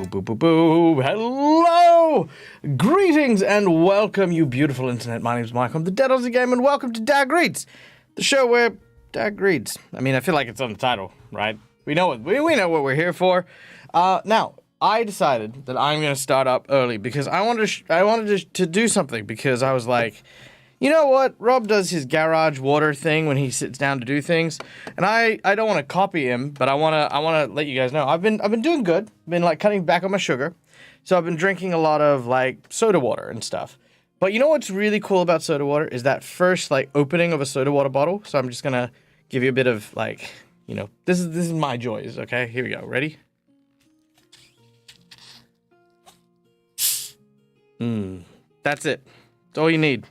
Boo, boo, boo. Hello! Greetings and welcome, you beautiful internet. My name's Mike. I'm the Dead Aussie Game, and welcome to DAG Reads, the show where DAG reads. I mean, I feel like it's on the title, right? We know what we're here for. Now, I decided that I'm going to start up early because I wanted to do something, because I was like, you know what? Rob does his garage water thing when he sits down to do things, and I don't want to copy him, but I want to let you guys know I've been doing good. Been like cutting back on my sugar, so I've been drinking a lot of like soda water and stuff. But you know what's really cool about soda water is that first like opening of a soda water bottle. So I'm just gonna give you a bit of like, you know, this is my joys. Okay, here we go. Ready? That's it. That's all you need.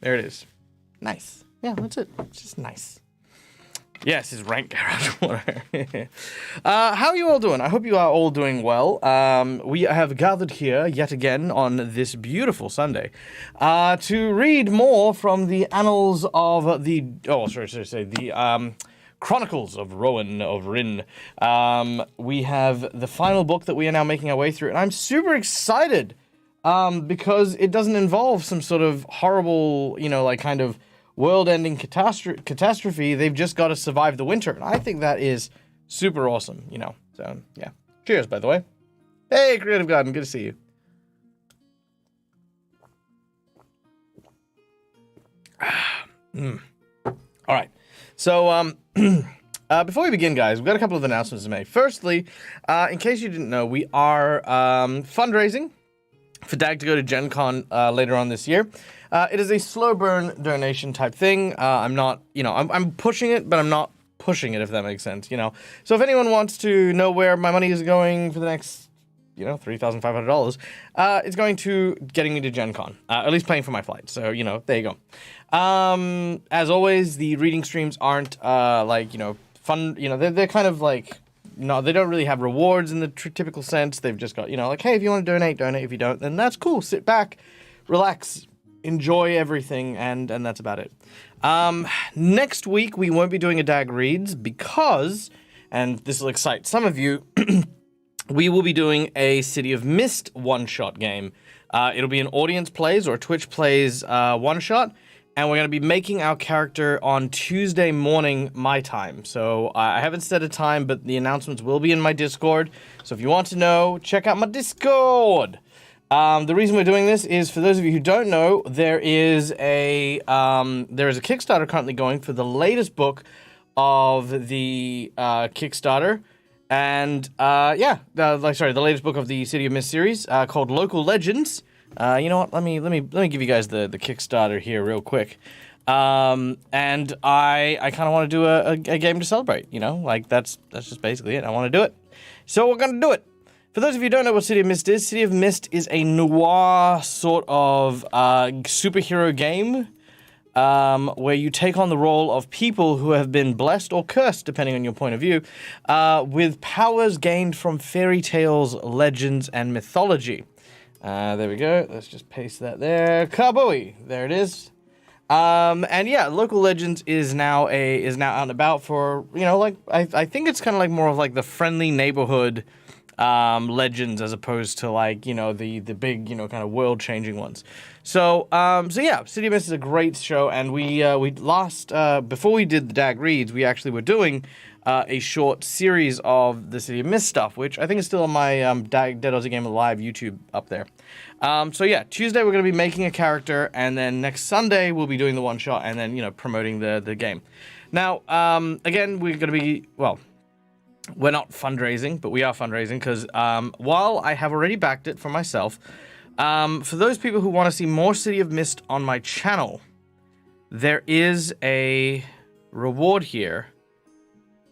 There it is. Nice. Yeah, that's it. It's just nice. Yes, it's rank garage water. How are you all doing? I hope you are all doing well. We have gathered here yet again on this beautiful Sunday to read more from the annals of the Chronicles of Rowan of Rin. We have the final book that we are now making our way through, and I'm super excited because it doesn't involve some sort of horrible, you know, like kind of world-ending catastrophe. They've just got to survive the winter, and I think that is super awesome, you know. So, yeah. Cheers, by the way. Hey, Creative Garden, good to see you. All right. So, before we begin, guys, we've got a couple of announcements to make. Firstly, in case you didn't know, we are fundraising for DAG to go to Gen Con later on this year. It is a slow burn donation type thing. I'm not, you know, I'm pushing it, but I'm not pushing it, if that makes sense, you know. So if anyone wants to know where my money is going for the next, you know, $3,500, it's going to getting me to Gen Con, at least paying for my flight. So, you know, there you go. As always, the reading streams aren't, like, you know, fun, you know, they're kind of like, no, they don't really have rewards in the typical sense. They've just got, you know, like, hey, if you want to donate, donate. If you don't, then that's cool. Sit back, relax, enjoy everything, and that's about it. Next week, we won't be doing a DAG Reads because, and this will excite some of you, we will be doing a City of Mist one-shot game. It'll be an audience plays or Twitch plays one-shot, and we're going to be making our character on Tuesday morning, my time. So I haven't set a time, but the announcements will be in my Discord. So if you want to know, check out my Discord. The reason we're doing this is, for those of you who don't know, there is a Kickstarter currently going for the latest book of the Kickstarter, and the latest book of the City of Mist series called Local Legends. You know what? Let me give you guys the Kickstarter here real quick. And I kind of want to do a game to celebrate. You know, like that's just basically it. I want to do it, so we're gonna do it. For those of you who don't know what City of Mist is a noir sort of superhero game where you take on the role of people who have been blessed or cursed, depending on your point of view, with powers gained from fairy tales, legends, and mythology. There we go. Let's just paste that there. Kabooey! There it is. And yeah, Local Legends is now out and about for, you know, like I think it's kind of like more of like the friendly neighborhood legends, as opposed to like, you know, the big, you know, kind of world changing ones. So yeah, City of Mist is a great show, and we last before we did the DAG Reads, we actually were doing a short series of the City of Mist stuff, which I think is still on my Dead Aussie Game Live YouTube up there. So yeah, Tuesday we're going to be making a character, and then next Sunday we'll be doing the one shot, and then, you know, promoting the game. Now, again, we're going to be, well, we're not fundraising, but we are fundraising because while I have already backed it for myself, for those people who want to see more City of Mist on my channel, there is a reward here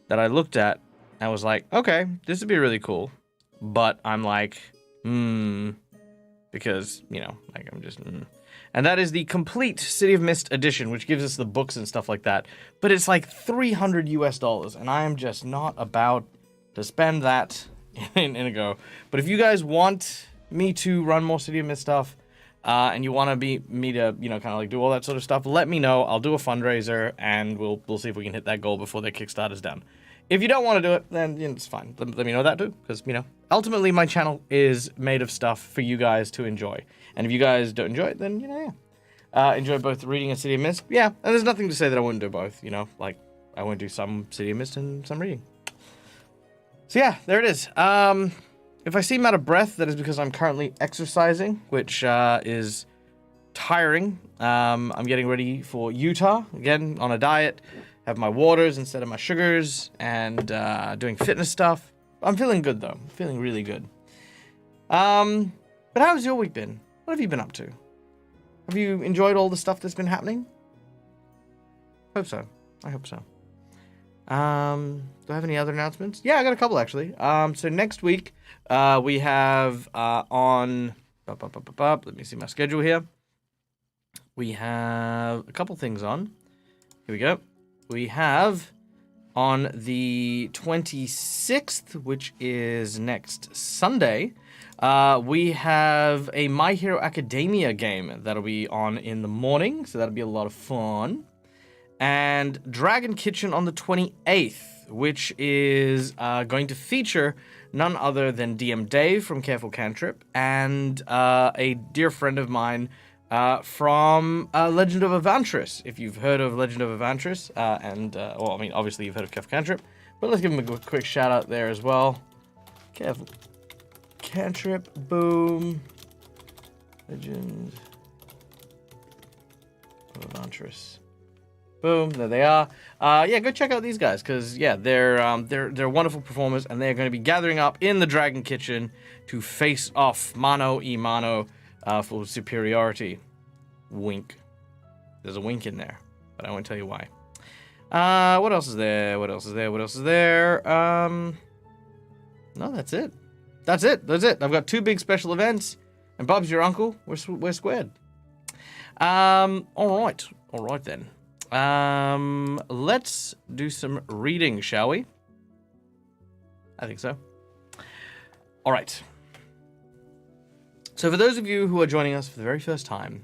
that I looked at. I was like, okay, this would be really cool. But I'm like, because, you know, like I'm just, And that is the complete City of Mist edition, which gives us the books and stuff like that. But it's like $300 US, and I am just not about to spend that in a go. But if you guys want me to run more City of Mist stuff, and you want me to, you know, kind of like do all that sort of stuff, let me know. I'll do a fundraiser, and we'll see if we can hit that goal before their Kickstarter's done. If you don't want to do it, then you know, it's fine. Let me know that too, because, you know, ultimately my channel is made of stuff for you guys to enjoy. And if you guys don't enjoy it, then, you know, yeah. Enjoy both reading and City of Mist. Yeah, and there's nothing to say that I wouldn't do both, you know? Like, I wouldn't do some City of Mist and some reading. So yeah, there it is. If I seem out of breath, that is because I'm currently exercising, which is tiring. I'm getting ready for Utah, again, on a diet. Have my waters instead of my sugars, and doing fitness stuff. I'm feeling good, though. I'm feeling really good. But how's your week been? What have you been up to? Have you enjoyed all the stuff that's been happening? Hope so. I hope so. Do I have any other announcements? Yeah, I got a couple, actually. So next week, we have on... Let me see my schedule here. We have a couple things on. Here we go. We have on the 26th, which is next Sunday, we have a My Hero Academia game that'll be on in the morning, so that'll be a lot of fun. And Dragon Kitchen on the 28th, which is going to feature none other than DM Dave from Careful Cantrip and a dear friend of mine from Legend of Evantris. If you've heard of Legend of Evantris, well, I mean, obviously you've heard of Careful Cantrip, but let's give him a quick shout out there as well. Careful Cantrip, boom. Legend of Evantris. Boom, there they are. Yeah, go check out these guys, because, yeah, they're wonderful performers, and they're going to be gathering up in the Dragon Kitchen to face off mano a mano for superiority. Wink. There's a wink in there, but I won't tell you why. What else is there? What else is there? No, that's it. That's it. I've got 2 big special events, and Bob's your uncle. We're squared. All right then. Let's do some reading, shall we? I think so. All right. So for those of you who are joining us for the very first time,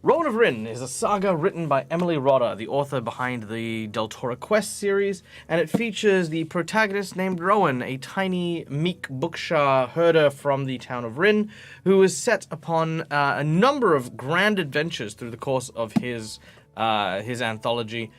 Rowan of Rin is a saga written by Emily Rodda, the author behind the Deltora Quest series, and it features the protagonist named Rowan, a tiny, meek Bukshah herder from the town of Rin, who is set upon a number of grand adventures through the course of his anthology,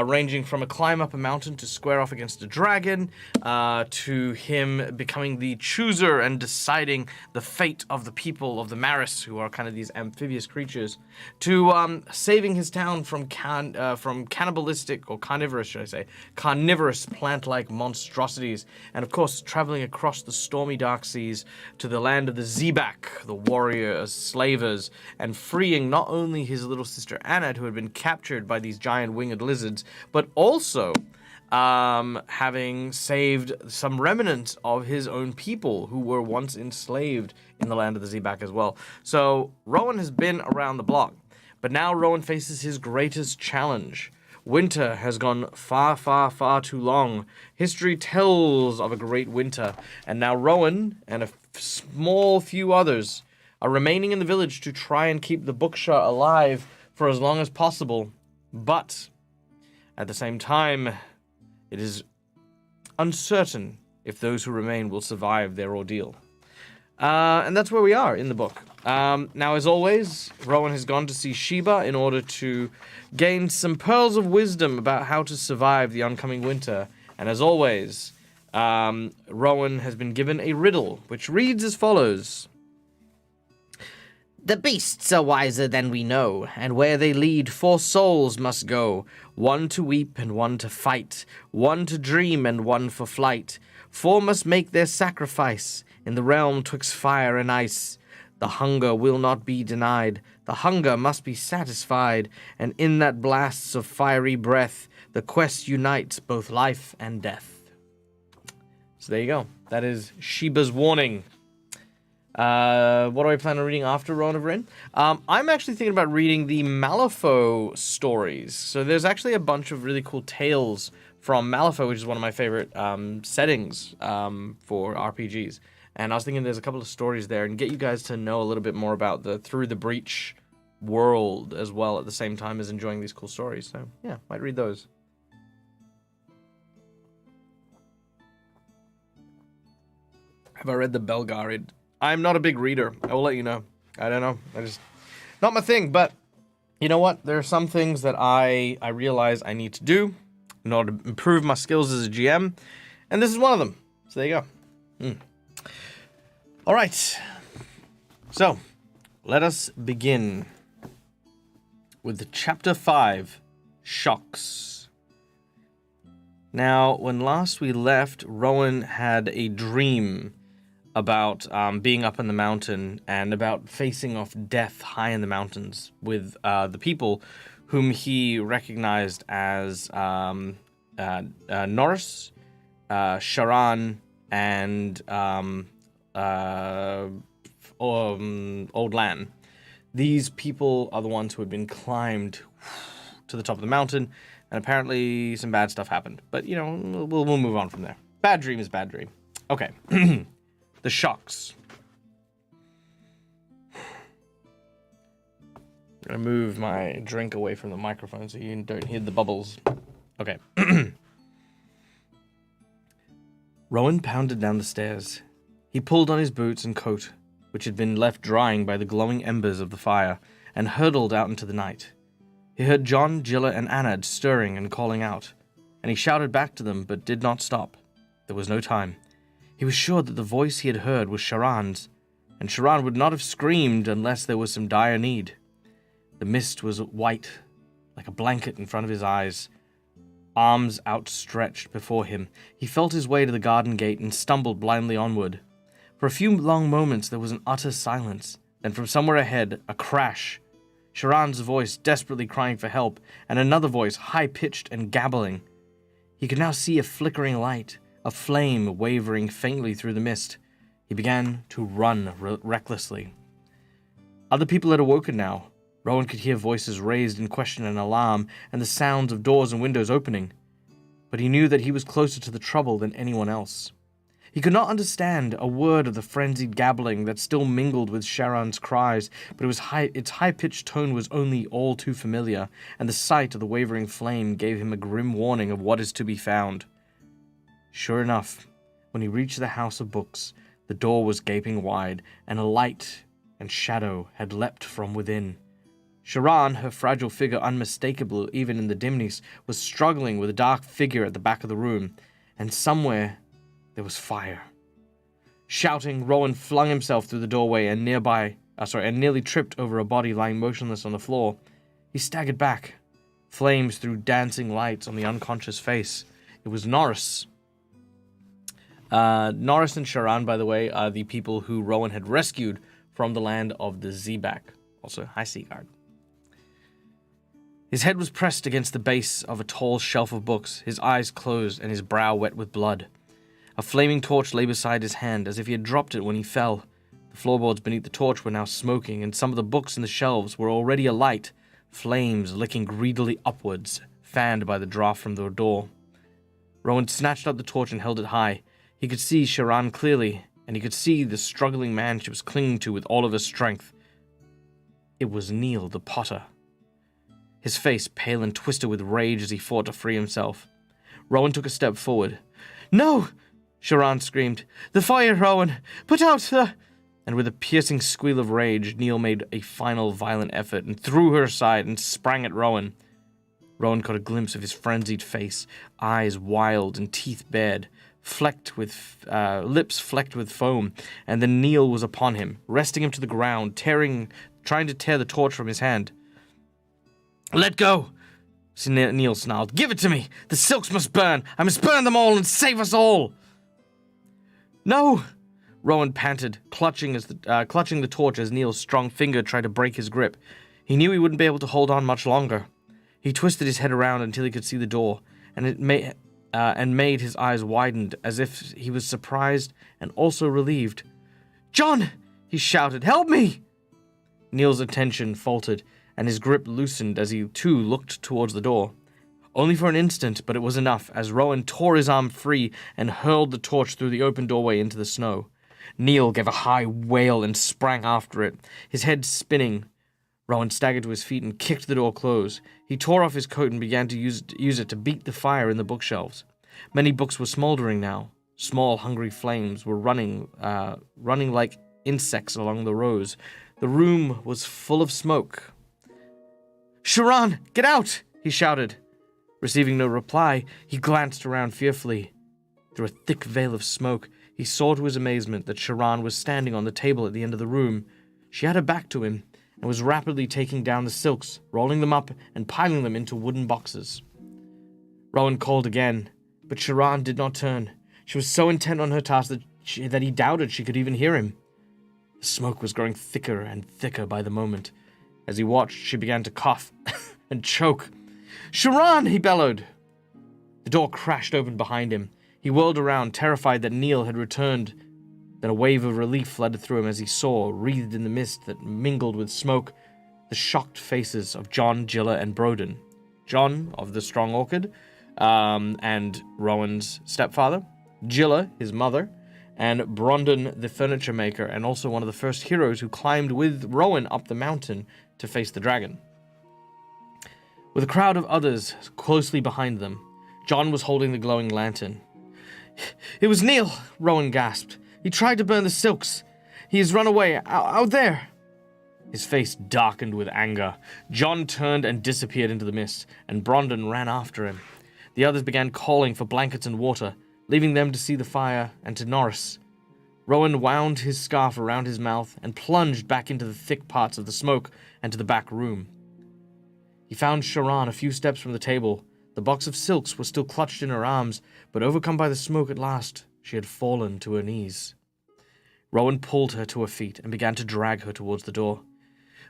ranging from a climb up a mountain to square off against a dragon, to him becoming the chooser and deciding the fate of the people of the Maris, who are kind of these amphibious creatures, to saving his town from cannibalistic, or carnivorous, should I say, carnivorous plant-like monstrosities, and of course traveling across the stormy dark seas to the land of the Zebak, the warrior slavers, and freeing not only his little sister Anna, who had been captured by these giant winged lizards, but also having saved some remnants of his own people who were once enslaved in the land of the Zebak as well. So Rowan has been around the block, but now Rowan faces his greatest challenge. Winter has gone far, far, far too long. History tells of a great winter, and now Rowan and a small few others are remaining in the village to try and keep the Bukshah alive for as long as possible, but at the same time, it is uncertain if those who remain will survive their ordeal. And that's where we are in the book. Now, as always, Rowan has gone to see Sheba in order to gain some pearls of wisdom about how to survive the oncoming winter. And as always, Rowan has been given a riddle, which reads as follows. The beasts are wiser than we know, and where they lead 4 souls must go, 1 to weep and 1 to fight, 1 to dream and 1 for flight. 4 must make their sacrifice in the realm twixt fire and ice. The hunger will not be denied. The hunger must be satisfied, and in that blasts of fiery breath, the quest unites both life and death. So there you go. That is Sheba's warning. What do I plan on reading after Rowan of Rin? I'm actually thinking about reading the Malifaux stories. So there's actually a bunch of really cool tales from Malifaux, which is one of my favorite settings for RPGs. And I was thinking there's a couple of stories there and get you guys to know a little bit more about the Through the Breach world as well at the same time as enjoying these cool stories. So yeah, might read those. Have I read the Belgarid? I'm not a big reader. I will let you know. I don't know. Not my thing, but you know what? There are some things that I realize I need to do in order to improve my skills as a GM, and this is one of them. So there you go. All right. So, let us begin with the Chapter 5, Shocks. Now, when last we left, Rowan had a dream about being up in the mountain and about facing off death high in the mountains with the people whom he recognized as Norris, Sharan, and Old Lan. These people are the ones who had been climbed to the top of the mountain, and apparently some bad stuff happened. But, you know, we'll move on from there. Bad dream is bad dream. Okay. The shocks. I'm gonna move my drink away from the microphone so you don't hear the bubbles. Okay. Rowan pounded down the stairs. He pulled on his boots and coat, which had been left drying by the glowing embers of the fire, and hurtled out into the night. He heard John, Gilla, and Anad stirring and calling out, and he shouted back to them but did not stop. There was no time. He was sure that the voice he had heard was Sharan's, and Sharan would not have screamed unless there was some dire need. The mist was white, like a blanket in front of his eyes. Arms outstretched before him, he felt his way to the garden gate and stumbled blindly onward. For a few long moments there was an utter silence, then from somewhere ahead, a crash. Sharan's voice desperately crying for help, and another voice high-pitched and gabbling. He could now see a flickering light, a flame wavering faintly through the mist. He began to run recklessly. Other people had awoken now. Rowan could hear voices raised in question and alarm, and the sounds of doors and windows opening. But he knew that he was closer to the trouble than anyone else. He could not understand a word of the frenzied gabbling that still mingled with Sharan's cries, but its high-pitched tone was only all too familiar, and the sight of the wavering flame gave him a grim warning of what is to be found. Sure enough, when he reached the house of books, the door was gaping wide, and a light and shadow had leapt from within. Sharan, her fragile figure unmistakable even in the dimness, was struggling with a dark figure at the back of the room, and somewhere there was fire. Shouting, Rowan flung himself through the doorway and nearly tripped over a body lying motionless on the floor. He staggered back. Flames threw dancing lights on the unconscious face. It was Norris. Norris and Sharan, by the way, are the people who Rowan had rescued from the land of the Zebak. Also, hi, Seaguard. His head was pressed against the base of a tall shelf of books, his eyes closed and his brow wet with blood. A flaming torch lay beside his hand, as if he had dropped it when he fell. The floorboards beneath the torch were now smoking, and some of the books in the shelves were already alight, flames licking greedily upwards, fanned by the draught from the door. Rowan snatched up the torch and held it high. He could see Sharan clearly, and he could see the struggling man she was clinging to with all of her strength. It was Neil the Potter. His face pale and twisted with rage as he fought to free himself. Rowan took a step forward. "No!" Sharan screamed. "The fire, Rowan! Put out the—" And with a piercing squeal of rage, Neil made a final violent effort and threw her aside and sprang at Rowan. Rowan caught a glimpse of his frenzied face, eyes wild and teeth bared, lips flecked with foam, and then Neil was upon him, wresting him to the ground, trying to tear the torch from his hand. "Let go!" Neil snarled. "Give it to me! The silks must burn! I must burn them all and save us all!" "No!" Rowan panted, clutching the torch as Neil's strong finger tried to break his grip. He knew he wouldn't be able to hold on much longer. He twisted his head around until he could see the door, and made his eyes widened as if he was surprised and also relieved. "John!" he shouted. "Help me!" Neil's attention faltered, and his grip loosened as he too looked towards the door. Only for an instant, but it was enough, as Rowan tore his arm free and hurled the torch through the open doorway into the snow. Neil gave a high wail and sprang after it, his head spinning. Rowan staggered to his feet and kicked the door closed. He tore off his coat and began to use it to beat the fire in the bookshelves. Many books were smoldering now. Small, hungry flames were running like insects along the rows. The room was full of smoke. "Sharon, get out!" he shouted. Receiving no reply, he glanced around fearfully. Through a thick veil of smoke, he saw to his amazement that Sharon was standing on the table at the end of the room. She had her back to him and was rapidly taking down the silks, rolling them up and piling them into wooden boxes. Rowan called again, but Sharon did not turn. She was so intent on her task that he doubted she could even hear him. The smoke was growing thicker and thicker by the moment. As he watched, she began to cough and choke. "Sharon!" he bellowed. The door crashed open behind him. He whirled around, terrified that Neil had returned. Then a wave of relief flooded through him as he saw, wreathed in the mist that mingled with smoke, the shocked faces of John, Gilla, and Broden. John, of the Strong Orchid, and Rowan's stepfather. Gilla, his mother, and Brondon, the furniture maker, and also one of the first heroes who climbed with Rowan up the mountain to face the dragon. With a crowd of others closely behind them, John was holding the glowing lantern. "It was Neil," Rowan gasped. "He tried to burn the silks. He has run away, out there." His face darkened with anger. John turned and disappeared into the mist, and Brondon ran after him. The others began calling for blankets and water, leaving them to see the fire and to Norris. Rowan wound his scarf around his mouth and plunged back into the thick parts of the smoke and to the back room. He found Sharon a few steps from the table. The box of silks was still clutched in her arms, but overcome by the smoke at last, she had fallen to her knees. Rowan pulled her to her feet and began to drag her towards the door.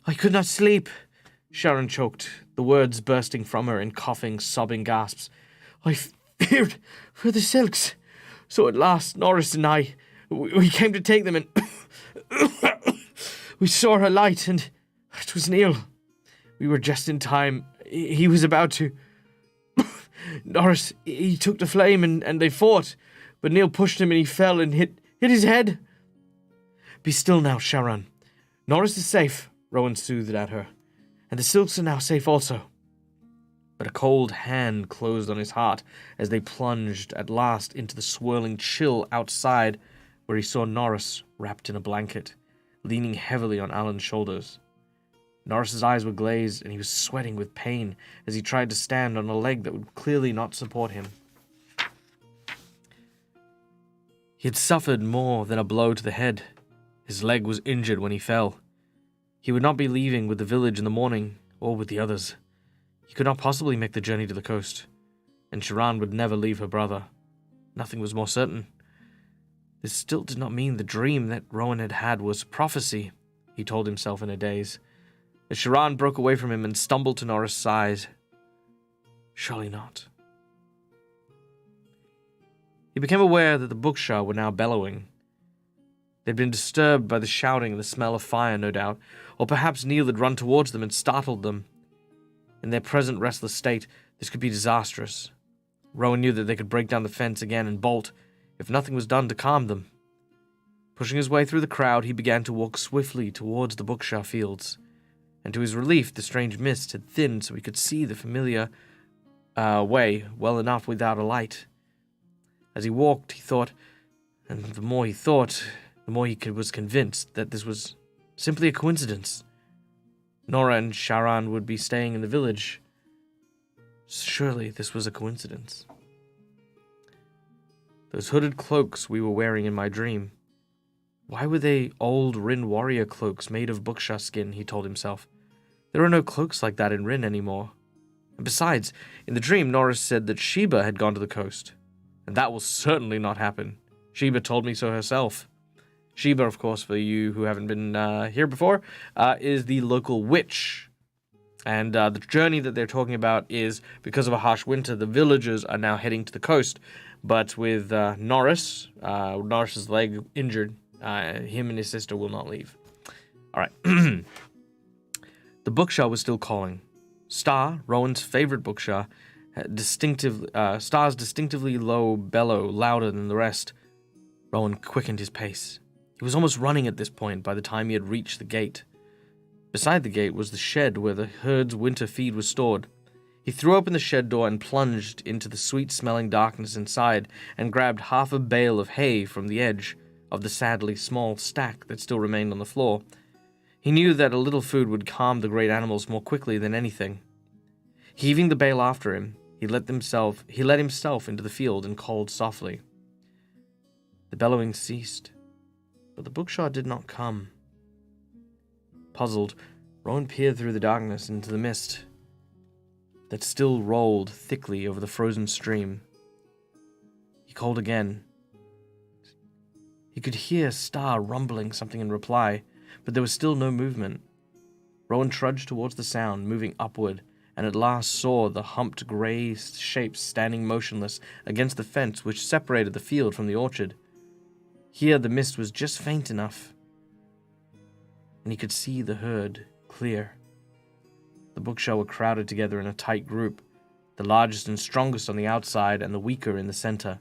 "I could not sleep," Sharon choked, the words bursting from her in coughing, sobbing gasps. "I feared for the silks. So at last, Norris and I, we came to take them, and we saw her light, and it was Neil. We were just in time. He was about to... Norris, he took the flame, and they fought, but Neil pushed him and he fell and hit his head." "Be still now, Sharon. Norris is safe," Rowan soothed at her, "and the silks are now safe also." But a cold hand closed on his heart as they plunged at last into the swirling chill outside, where he saw Norris wrapped in a blanket, leaning heavily on Alan's shoulders. Norris's eyes were glazed, and he was sweating with pain as he tried to stand on a leg that would clearly not support him. He had suffered more than a blow to the head. His leg was injured when he fell. He would not be leaving with the village in the morning, or with the others. He could not possibly make the journey to the coast, and Sharon would never leave her brother. Nothing was more certain. This still did not mean the dream that Rowan had had was prophecy, he told himself in a daze. As Sharon broke away from him and stumbled to Norris' side. Surely not. He became aware that the Bukshah were now bellowing. They'd been disturbed by the shouting and the smell of fire, no doubt, or perhaps Neil had run towards them and startled them. In their present restless state, this could be disastrous. Rowan knew that they could break down the fence again and bolt, if nothing was done to calm them. Pushing his way through the crowd, he began to walk swiftly towards the Bukshah fields. And to his relief, the strange mist had thinned so he could see the familiar way well enough without a light. As he walked, he thought, and the more he thought, the more he was convinced that this was simply a coincidence. Nora and Sharon would be staying in the village. Surely this was a coincidence. Those hooded cloaks we were wearing in my dream. Why were they old Rin warrior cloaks made of Bukshah skin, he told himself. There are no cloaks like that in Rin anymore. And besides, in the dream, Norris said that Sheba had gone to the coast. And that will certainly not happen. Sheba told me so herself. Sheba, of course, for you who haven't been here before, is the local witch. And the journey that they're talking about is, because of a harsh winter, the villagers are now heading to the coast. But with Norris's leg injured, him and his sister will not leave. All right. The Bukshah was still calling. Star, Rowan's favorite Bukshah, Star's distinctively low bellow, louder than the rest. Rowan quickened his pace. He was almost running at this point by the time he had reached the gate. Beside the gate was the shed where the herd's winter feed was stored. He threw open the shed door and plunged into the sweet-smelling darkness inside and grabbed half a bale of hay from the edge of the sadly small stack that still remained on the floor. He knew that a little food would calm the great animals more quickly than anything. Heaving the bale after him, he let himself into the field and called softly. The bellowing ceased, but the Bukshah did not come. Puzzled, Rowan peered through the darkness into the mist that still rolled thickly over the frozen stream. He called again. He could hear Star rumbling something in reply, but there was still no movement. Rowan trudged towards the sound, moving upward, and at last saw the humped grey shapes standing motionless against the fence which separated the field from the orchard. Here the mist was just faint enough, and he could see the herd clear. The Bukshah were crowded together in a tight group, the largest and strongest on the outside and the weaker in the center.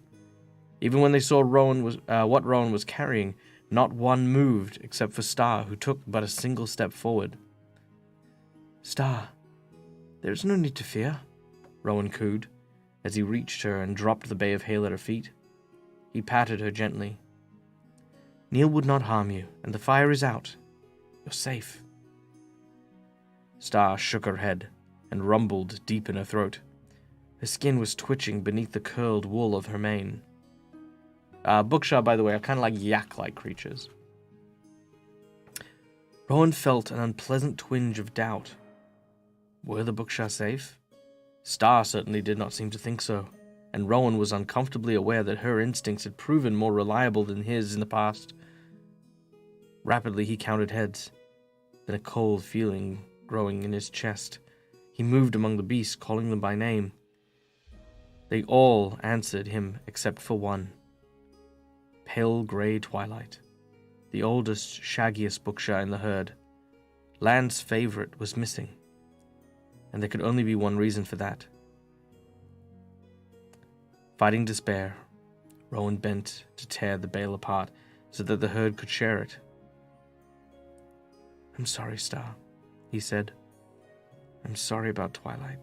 Even when they saw what Rowan was carrying, not one moved except for Star, who took but a single step forward. Star, there is no need to fear, Rowan cooed, as he reached her and dropped the bay of hay at her feet. He patted her gently. Neil would not harm you, and the fire is out. You're safe. Star shook her head and rumbled deep in her throat. Her skin was twitching beneath the curled wool of her mane. Bukshah, by the way, are kind of like yak-like creatures. Rowan felt an unpleasant twinge of doubt. Were the Bukshah safe? Star certainly did not seem to think so, and Rowan was uncomfortably aware that her instincts had proven more reliable than his in the past. Rapidly he counted heads, then a cold feeling growing in his chest. He moved among the beasts, calling them by name. They all answered him except for one. Pale grey Twilight, the oldest, shaggiest Bukshah in the herd. Land's favorite was missing, and there could only be one reason for that. Fighting despair, Rowan bent to tear the bale apart so that the herd could share it. I'm sorry, Star, he said. I'm sorry about Twilight.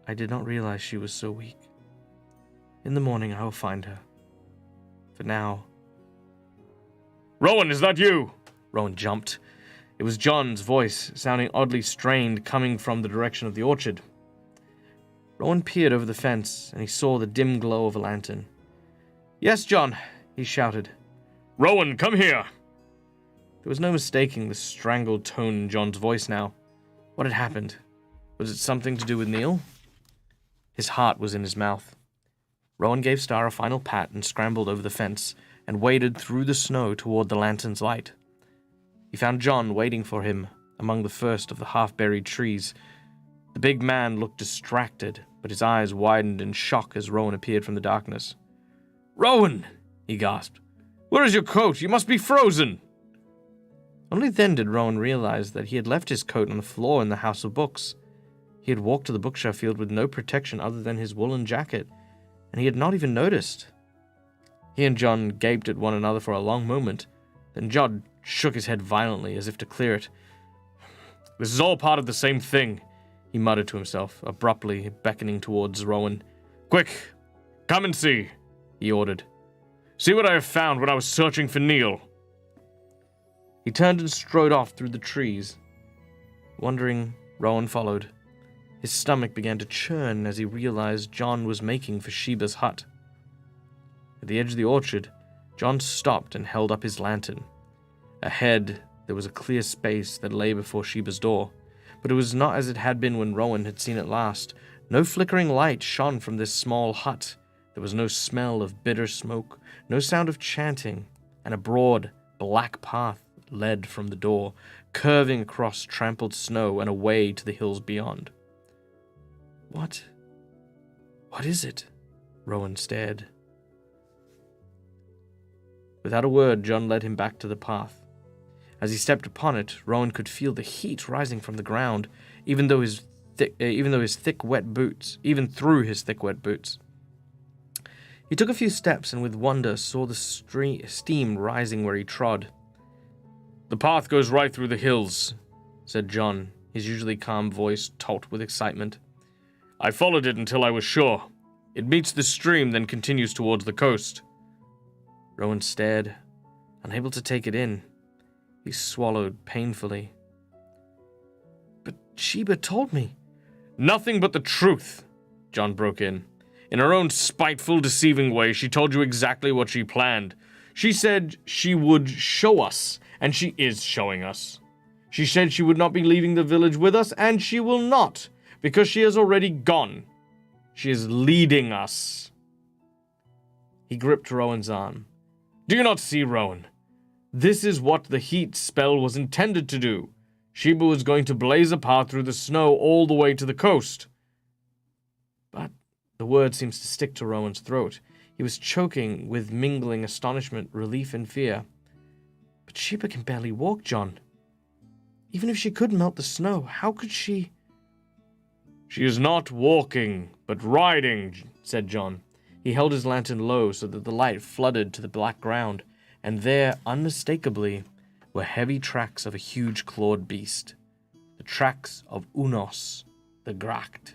I did not realize she was so weak. In the morning I will find her. For now... Rowan, is that you? Rowan jumped. It was John's voice, sounding oddly strained, coming from the direction of the orchard. Rowan peered over the fence, and he saw the dim glow of a lantern. Yes, John, he shouted. Rowan, come here! There was no mistaking the strangled tone in John's voice now. What had happened? Was it something to do with Neil? His heart was in his mouth. Rowan gave Star a final pat and scrambled over the fence and waded through the snow toward the lantern's light. He found John waiting for him among the first of the half-buried trees. The big man looked distracted, but his eyes widened in shock as Rowan appeared from the darkness. Rowan! He gasped. Where is your coat? You must be frozen! Only then did Rowan realize that he had left his coat on the floor in the house of books. He had walked to the Bukshah field with no protection other than his woolen jacket, and he had not even noticed. He and John gaped at one another for a long moment. Then John shook his head violently as if to clear it. This is all part of the same thing, he muttered to himself, abruptly beckoning towards Rowan. Quick, come and see, he ordered. See what I have found when I was searching for Neil. He turned and strode off through the trees. Wondering, Rowan followed. His stomach began to churn as he realized John was making for Sheba's hut. At the edge of the orchard, John stopped and held up his lantern. Ahead, there was a clear space that lay before Sheba's door, but it was not as it had been when Rowan had seen it last. No flickering light shone from this small hut. There was no smell of bitter smoke, no sound of chanting. and a broad, black path led from the door, curving across trampled snow and away to the hills beyond. What is it? Rowan stared. Without a word, John led him back to the path. As he stepped upon it, Rowan could feel the heat rising from the ground, even through his thick, wet boots. He took a few steps and with wonder saw the steam rising where he trod. "The path goes right through the hills," said John, his usually calm voice taut with excitement. "I followed it until I was sure. It meets the stream, then continues towards the coast." Rowan stared, unable to take it in. He swallowed painfully. "But Sheba told me." "Nothing but the truth," John broke in. "In her own spiteful, deceiving way, she told you exactly what she planned. She said she would show us, and she is showing us. She said she would not be leaving the village with us, and she will not, because she has already gone. She is leading us." He gripped Rowan's arm. "Do you not see, Rowan? This is what the heat spell was intended to do. Sheba was going to blaze a path through the snow all the way to the coast." But the word seems to stick to Rowan's throat. He was choking with mingling astonishment, relief, and fear. "But Sheba can barely walk, John. Even if she could melt the snow, how could she—" "She is not walking, but riding," said John. He held his lantern low so that the light flooded to the black ground, and there, unmistakably, were heavy tracks of a huge clawed beast. The tracks of Unos, the Gracht,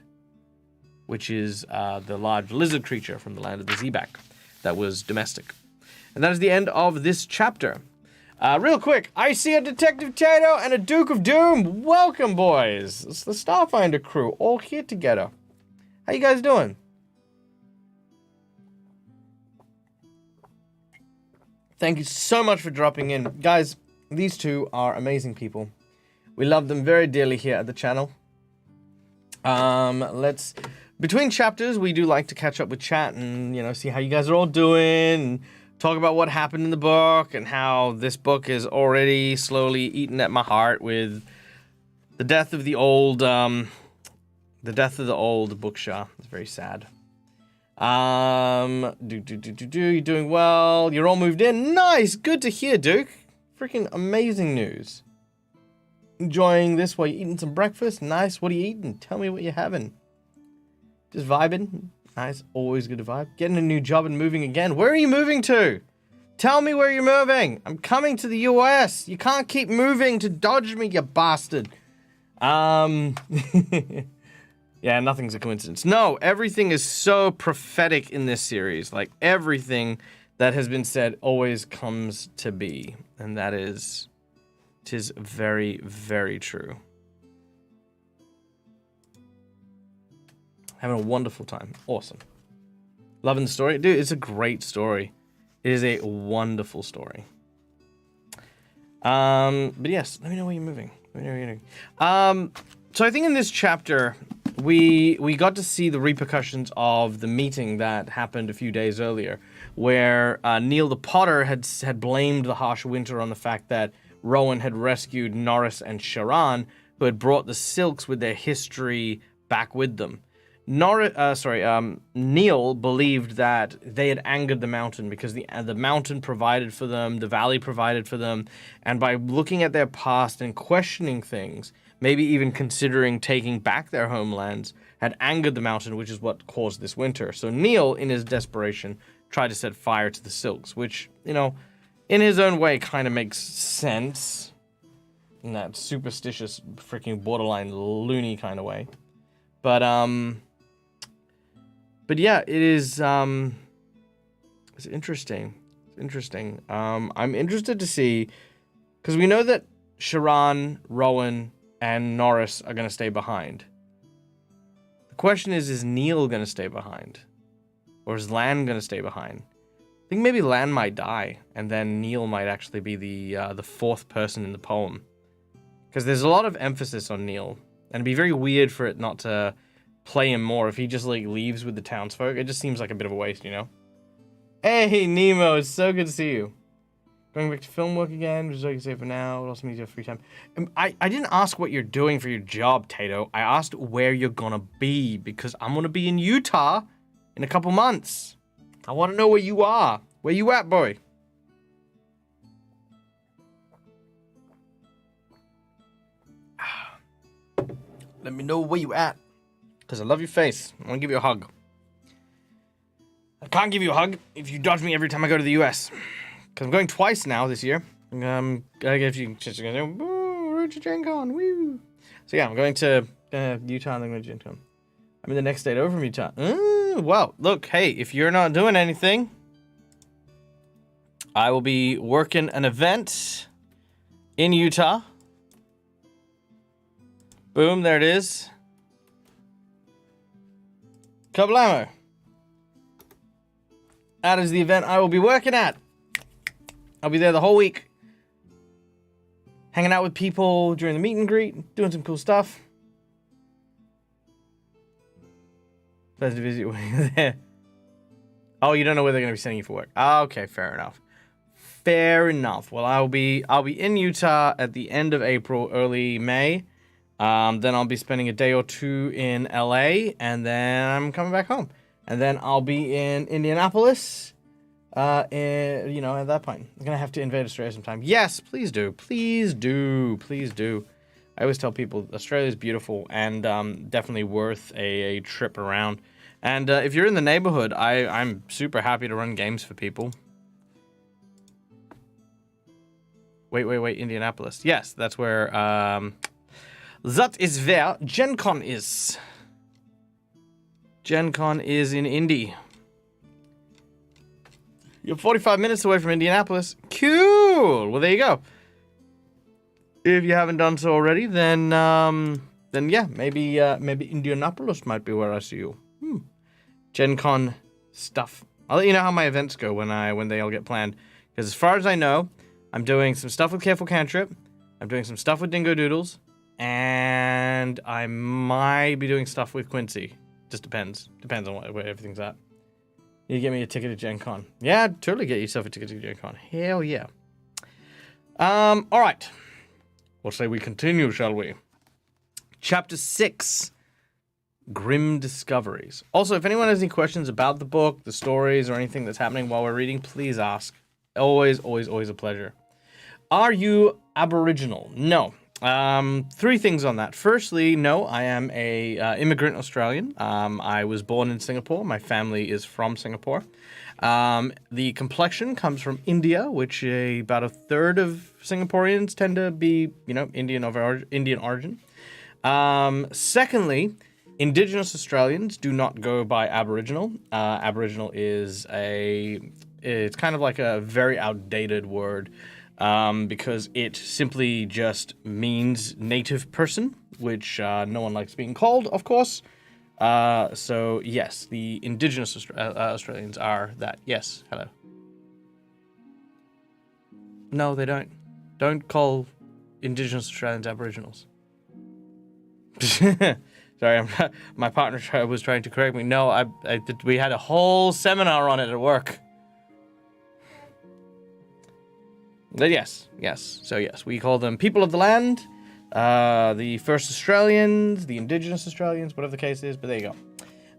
which is the large lizard creature from the land of the Zebak that was domestic. And that is the end of this chapter. Real quick, I see a Detective Tato and a Duke of Doom. Welcome, boys. It's the Starfinder crew, all here together. How you guys doing? Thank you so much for dropping in. Guys, these two are amazing people. We love them very dearly here at the channel. Between chapters, we do like to catch up with chat and, see how you guys are all doing, and talk about what happened in the book, and how this book is already slowly eating at my heart with the death of the old Bukshah. It's very sad. You're doing well. You're all moved in. Nice. Good to hear, Duke. Freaking amazing news. Enjoying this while you're eating some breakfast. Nice. What are you eating? Tell me what you're having. Just vibing. Nice. Always good to vibe. Getting a new job and moving again. Where are you moving to? Tell me where you're moving. I'm coming to the US. You can't keep moving to dodge me, you bastard. Yeah, nothing's a coincidence. No, everything is so prophetic in this series. Like, everything that has been said always comes to be. And that is... 'tis very, very true. Having a wonderful time. Awesome. Loving the story. Dude, it's a great story. It is a wonderful story. But yes, let me know where you're moving. So I think in this chapter... We got to see the repercussions of the meeting that happened a few days earlier, where Neil the Potter had blamed the harsh winter on the fact that Rowan had rescued Norris and Sharan, who had brought the Silks with their history back with them. Neil believed that they had angered the mountain because the mountain provided for them, the valley provided for them, and by looking at their past and questioning things, maybe even considering taking back their homelands, had angered the mountain, which is what caused this winter. So Neil, in his desperation, tried to set fire to the Silks, which, in his own way kind of makes sense in that superstitious, freaking borderline loony kind of way. But yeah, it is, it's interesting. It's interesting. I'm interested to see, because we know that Sharan, Rowan, and Norris are going to stay behind. The question is Neil going to stay behind? Or is Lan going to stay behind? I think maybe Lan might die, and then Neil might actually be the fourth person in the poem. Because there's a lot of emphasis on Neil, and it'd be very weird for it not to play him more if he just, leaves with the townsfolk. It just seems like a bit of a waste, Hey, Nemo, it's so good to see you. Going back to film work again, just so I can say for now. What else means you have free time? I didn't ask what you're doing for your job, Tato. I asked where you're gonna be, because I'm gonna be in Utah in a couple months. I want to know where you are. Where you at, boy? Let me know where you at, because I love your face. I want to give you a hug. I can't give you a hug if you dodge me every time I go to the US. Because I'm going twice now this year. I guess you just go, woo, road to Gen Con, woo. So yeah, I'm going to Utah and then going to Gen Con. I'm in the next state over from Utah. Well, look, hey, if you're not doing anything, I will be working an event in Utah. Boom, there it is. Kablamo. That is the event I will be working at. I'll be there the whole week. Hanging out with people during the meet and greet. Doing some cool stuff. Pleasant to visit you when you're there. Oh, you don't know where they're going to be sending you for work. Okay, fair enough. Fair enough. Well, I'll be in Utah at the end of April, early May. Then I'll be spending a day or two in LA, and then I'm coming back home. And then I'll be in Indianapolis. At that point, I'm gonna have to invade Australia sometime. Yes, please do, please do, please do. I always tell people Australia's beautiful and definitely worth a trip around. And if you're in the neighborhood, I'm super happy to run games for people. Wait, Indianapolis. Yes, that's where that is where Gen Con is. Gen Con is in Indy. You're 45 minutes away from Indianapolis. Cool. Well, there you go. If you haven't done so already, then yeah, maybe Indianapolis might be where I see you. Gen Con stuff. I'll let you know how my events go when they all get planned. Because as far as I know, I'm doing some stuff with Careful Cantrip. I'm doing some stuff with Dingo Doodles. And I might be doing stuff with Quincy. Just depends. Depends on where everything's at. You get me a ticket to Gen Con. Yeah, totally get yourself a ticket to Gen Con. Hell yeah. All right. We'll say we continue, shall we? Chapter 6. Grim Discoveries. Also, if anyone has any questions about the book, the stories, or anything that's happening while we're reading, please ask. Always, always, always a pleasure. Are you Aboriginal? No. 3 things on that. Firstly, no, I am a immigrant Australian. I was born in Singapore. My family is from Singapore. The complexion comes from India, which about a third of Singaporeans tend to be, Indian origin. Secondly, Indigenous Australians do not go by Aboriginal. Aboriginal is it's kind of like a very outdated word. Because it simply just means native person, which no one likes being called, of course. So, yes, the Indigenous Australians are that. Yes, hello. No, they don't. Don't call Indigenous Australians Aboriginals. Sorry, my partner was trying to correct me. No, we had a whole seminar on it at work. But yes. So yes, we call them people of the land, the first Australians, the Indigenous Australians, whatever the case is. But there you go.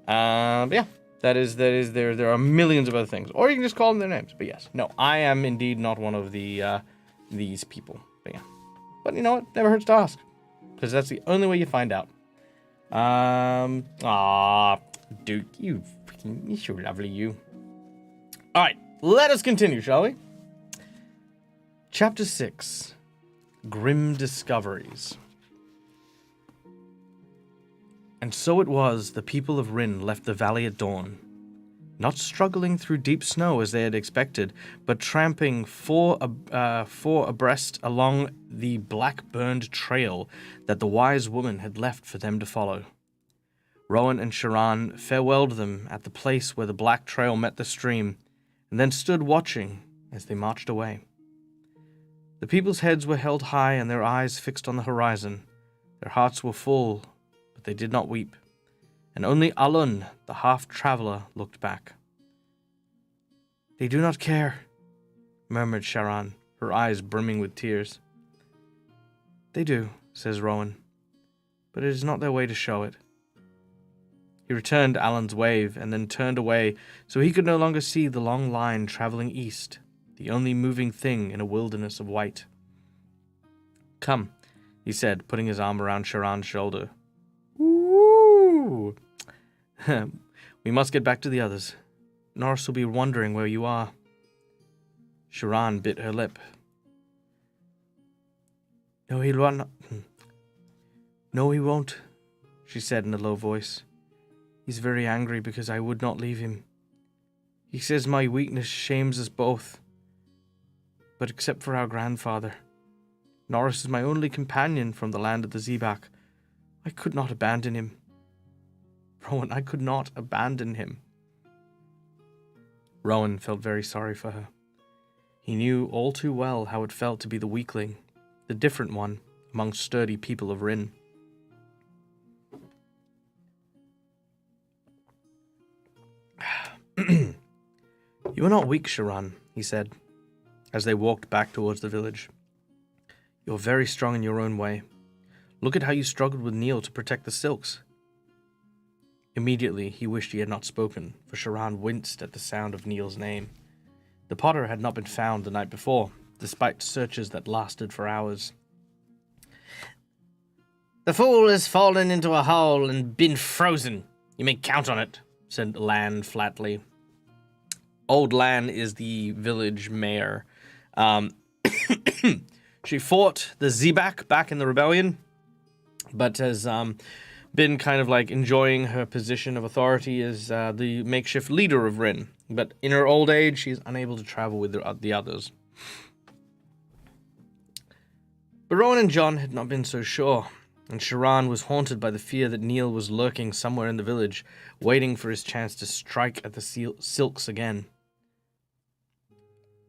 But yeah, that is there. There are millions of other things, or you can just call them their names. But yes, no, I am indeed not one of these people. But yeah, but you know what? Never hurts to ask, because that's the only way you find out. Duke, you're so lovely, you. All right, let us continue, shall we? Chapter 6. Grim Discoveries. And so it was the people of Rin left the valley at dawn, not struggling through deep snow as they had expected, but tramping four abreast along the black-burned trail that the wise woman had left for them to follow. Rowan and Sharan farewelled them at the place where the black trail met the stream, and then stood watching as they marched away. The people's heads were held high and their eyes fixed on the horizon. Their hearts were full, but they did not weep. And only Alun, the half-traveler, looked back. "They do not care," murmured Sharan. her eyes brimming with tears. "They do," says Rowan, "but it is not their way to show it." He returned Alan's wave and then turned away so he could no longer see the long line traveling east, the only moving thing in a wilderness of white. "Come," he said, putting his arm around Sharan's shoulder. "Woo! We must get back to the others. Norris will be wondering where you are." Sharan bit her lip. No, he won't, she said in a low voice. "He's very angry because I would not leave him. He says my weakness shames us both. But except for our grandfather, Norris is my only companion from the land of the Zebak. I could not abandon him. Rowan, I could not abandon him." Rowan felt very sorry for her. He knew all too well how it felt to be the weakling, the different one among sturdy people of Rin. "You are not weak, Sharan," he said, as they walked back towards the village. "You're very strong in your own way. Look at how you struggled with Neil to protect the silks." Immediately, he wished he had not spoken, for Sharan winced at the sound of Neil's name. The potter had not been found the night before, despite searches that lasted for hours. "The fool has fallen into a hole and been frozen. You may count on it," said Lan flatly. Old Lan is the village mayor. She fought the Zebak back in the rebellion, but has been kind of like enjoying her position of authority as the makeshift leader of Rin. But in her old age, she is unable to travel with the others. But Rowan and John had not been so sure, and Sharan was haunted by the fear that Neil was lurking somewhere in the village, waiting for his chance to strike at the silks again.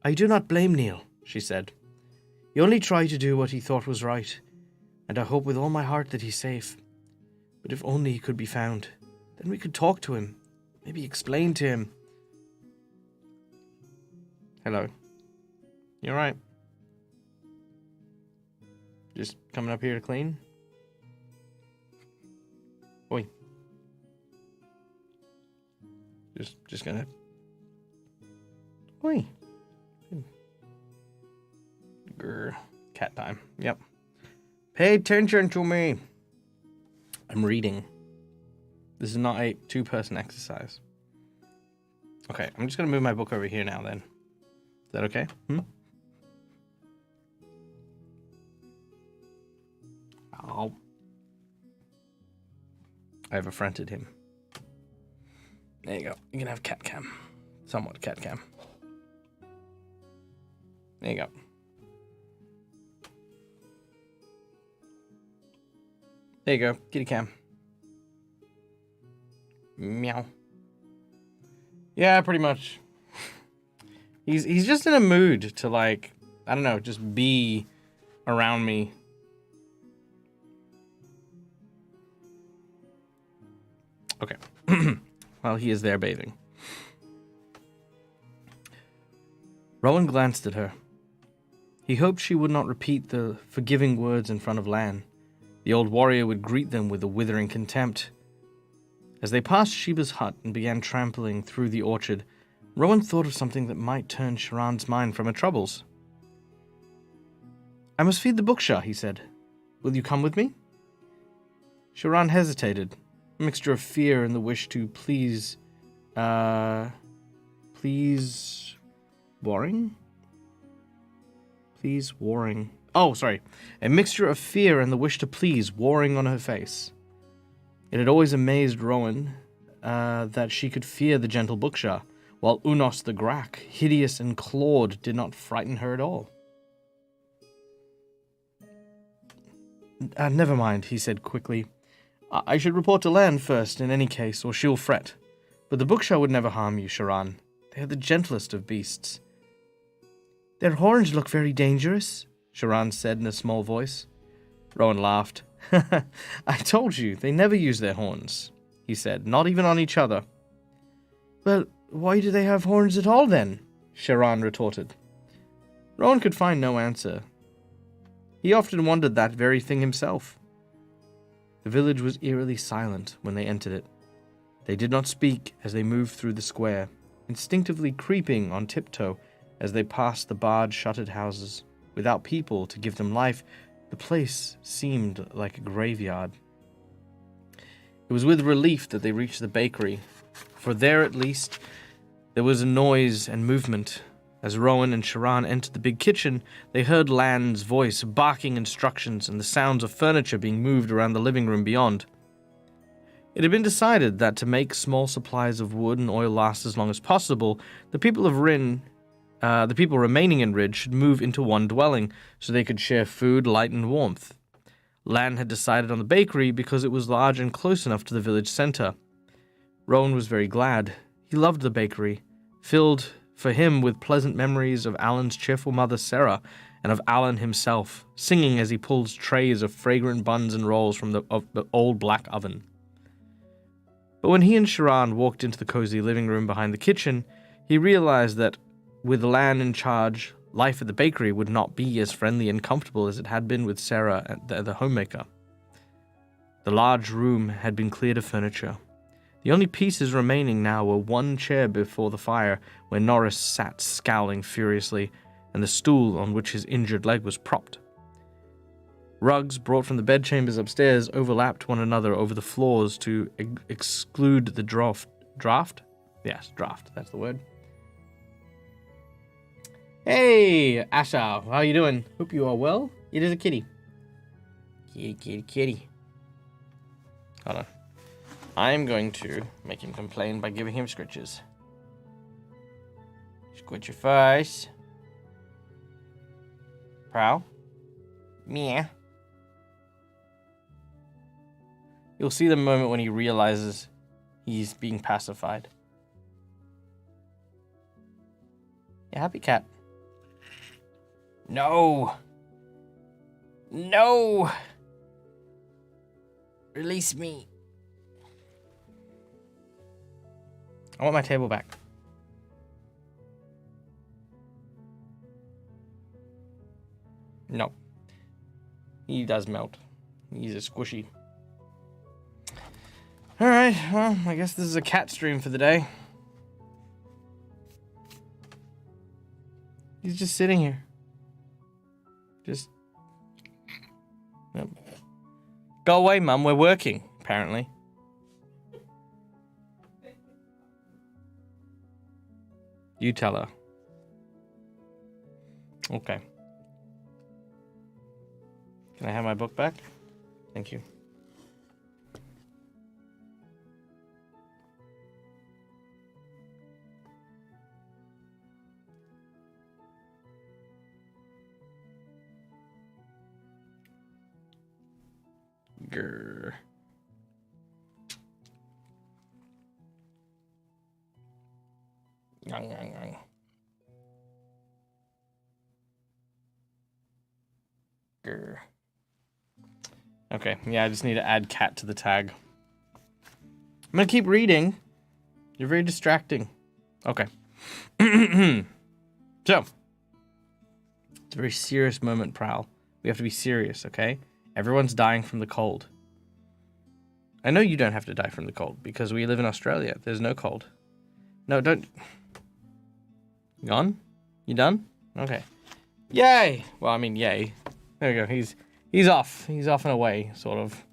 "I do not blame Neil," she said. "He only tried to do what he thought was right, and I hope with all my heart that he's safe. But if only he could be found, then we could talk to him, maybe explain to him." "Hello. You alright? Just coming up here to clean?" Oi. Just gonna... Oi. Grr. Cat time. Yep. Pay attention to me. I'm reading. This is not a two-person exercise. Okay, I'm just gonna move my book over here now then. Is that okay? Oh. I have affronted him. There you go. You can have cat cam. Somewhat cat cam. There you go. There you go. Kitty cam. Meow. Yeah, pretty much. He's just in a mood to, like, I don't know, just be around me. Okay. Well, he is there bathing. Rowan glanced at her. He hoped she would not repeat the forgiving words in front of Lan. The old warrior would greet them with a withering contempt. As they passed Sheba's hut and began trampling through the orchard, Rowan thought of something that might turn Sharan's mind from her troubles. "I must feed the Bukshah," he said. "Will you come with me?" Sharan hesitated, a mixture of fear and the wish to please Warring? Please Warring. Oh, sorry. A mixture of fear and the wish to please warring on her face. It had always amazed Rowan that she could fear the gentle Bukshah, while Unos the Grak, hideous and clawed, did not frighten her at all. Never mind, he said quickly. I should report to Lan first, in any case, or she'll fret. But the Bukshah would never harm you, Sharan. They are the gentlest of beasts. Their horns look very dangerous, Sharan said in a small voice. Rowan laughed. I told you, they never use their horns, he said, not even on each other. Well, why do they have horns at all then? Sharan retorted. Rowan could find no answer. He often wondered that very thing himself. The village was eerily silent when they entered it. They did not speak as they moved through the square, instinctively creeping on tiptoe as they passed the barred, shuttered houses. Without people to give them life, the place seemed like a graveyard. It was with relief that they reached the bakery, for there at least there was a noise and movement. As Rowan and Sharan entered the big kitchen, they heard Lan's voice barking instructions and the sounds of furniture being moved around the living room beyond. It had been decided that to make small supplies of wood and oil last as long as possible, the people remaining in Ridge should move into one dwelling so they could share food, light, and warmth. Lan had decided on the bakery because it was large and close enough to the village center. Rowan was very glad. He loved the bakery, filled for him with pleasant memories of Alan's cheerful mother Sarah and of Alan himself, singing as he pulled trays of fragrant buns and rolls from the old black oven. But when he and Sharan walked into the cozy living room behind the kitchen, he realized that with Lan in charge, life at the bakery would not be as friendly and comfortable as it had been with Sarah, the homemaker. The large room had been cleared of furniture. The only pieces remaining now were one chair before the fire, where Norris sat scowling furiously, and the stool on which his injured leg was propped. Rugs brought from the bedchambers upstairs overlapped one another over the floors to exclude the draft. Draft? Yes, draft, that's the word. Hey, Asha, how you doing? Hope you are well. It is a kitty. Kitty. Hold on. I'm going to make him complain by giving him scritches. Squitch your face. Prowl. Meow. You'll see the moment when he realizes he's being pacified. Yeah, happy cat. No. No. Release me. I want my table back. No. He does melt. He's a squishy. Alright, well, I guess this is a cat stream for the day. He's just sitting here. Just... Yep. Go away, Mum, we're working, apparently. You tell her. Okay. Can I have my book back? Thank you. Grr. Yang, yang, yang. Grr. Okay, yeah, I just need to add cat to the tag. I'm gonna keep reading. You're very distracting. Okay. So, it's a very serious moment, Prowl. We have to be serious, okay? Everyone's dying from the cold. I know you don't have to die from the cold, because we live in Australia. There's no cold. No, don't... Gone? You done? Okay. Yay! Well, I mean, yay. There we go. He's off. He's off and away, sort of.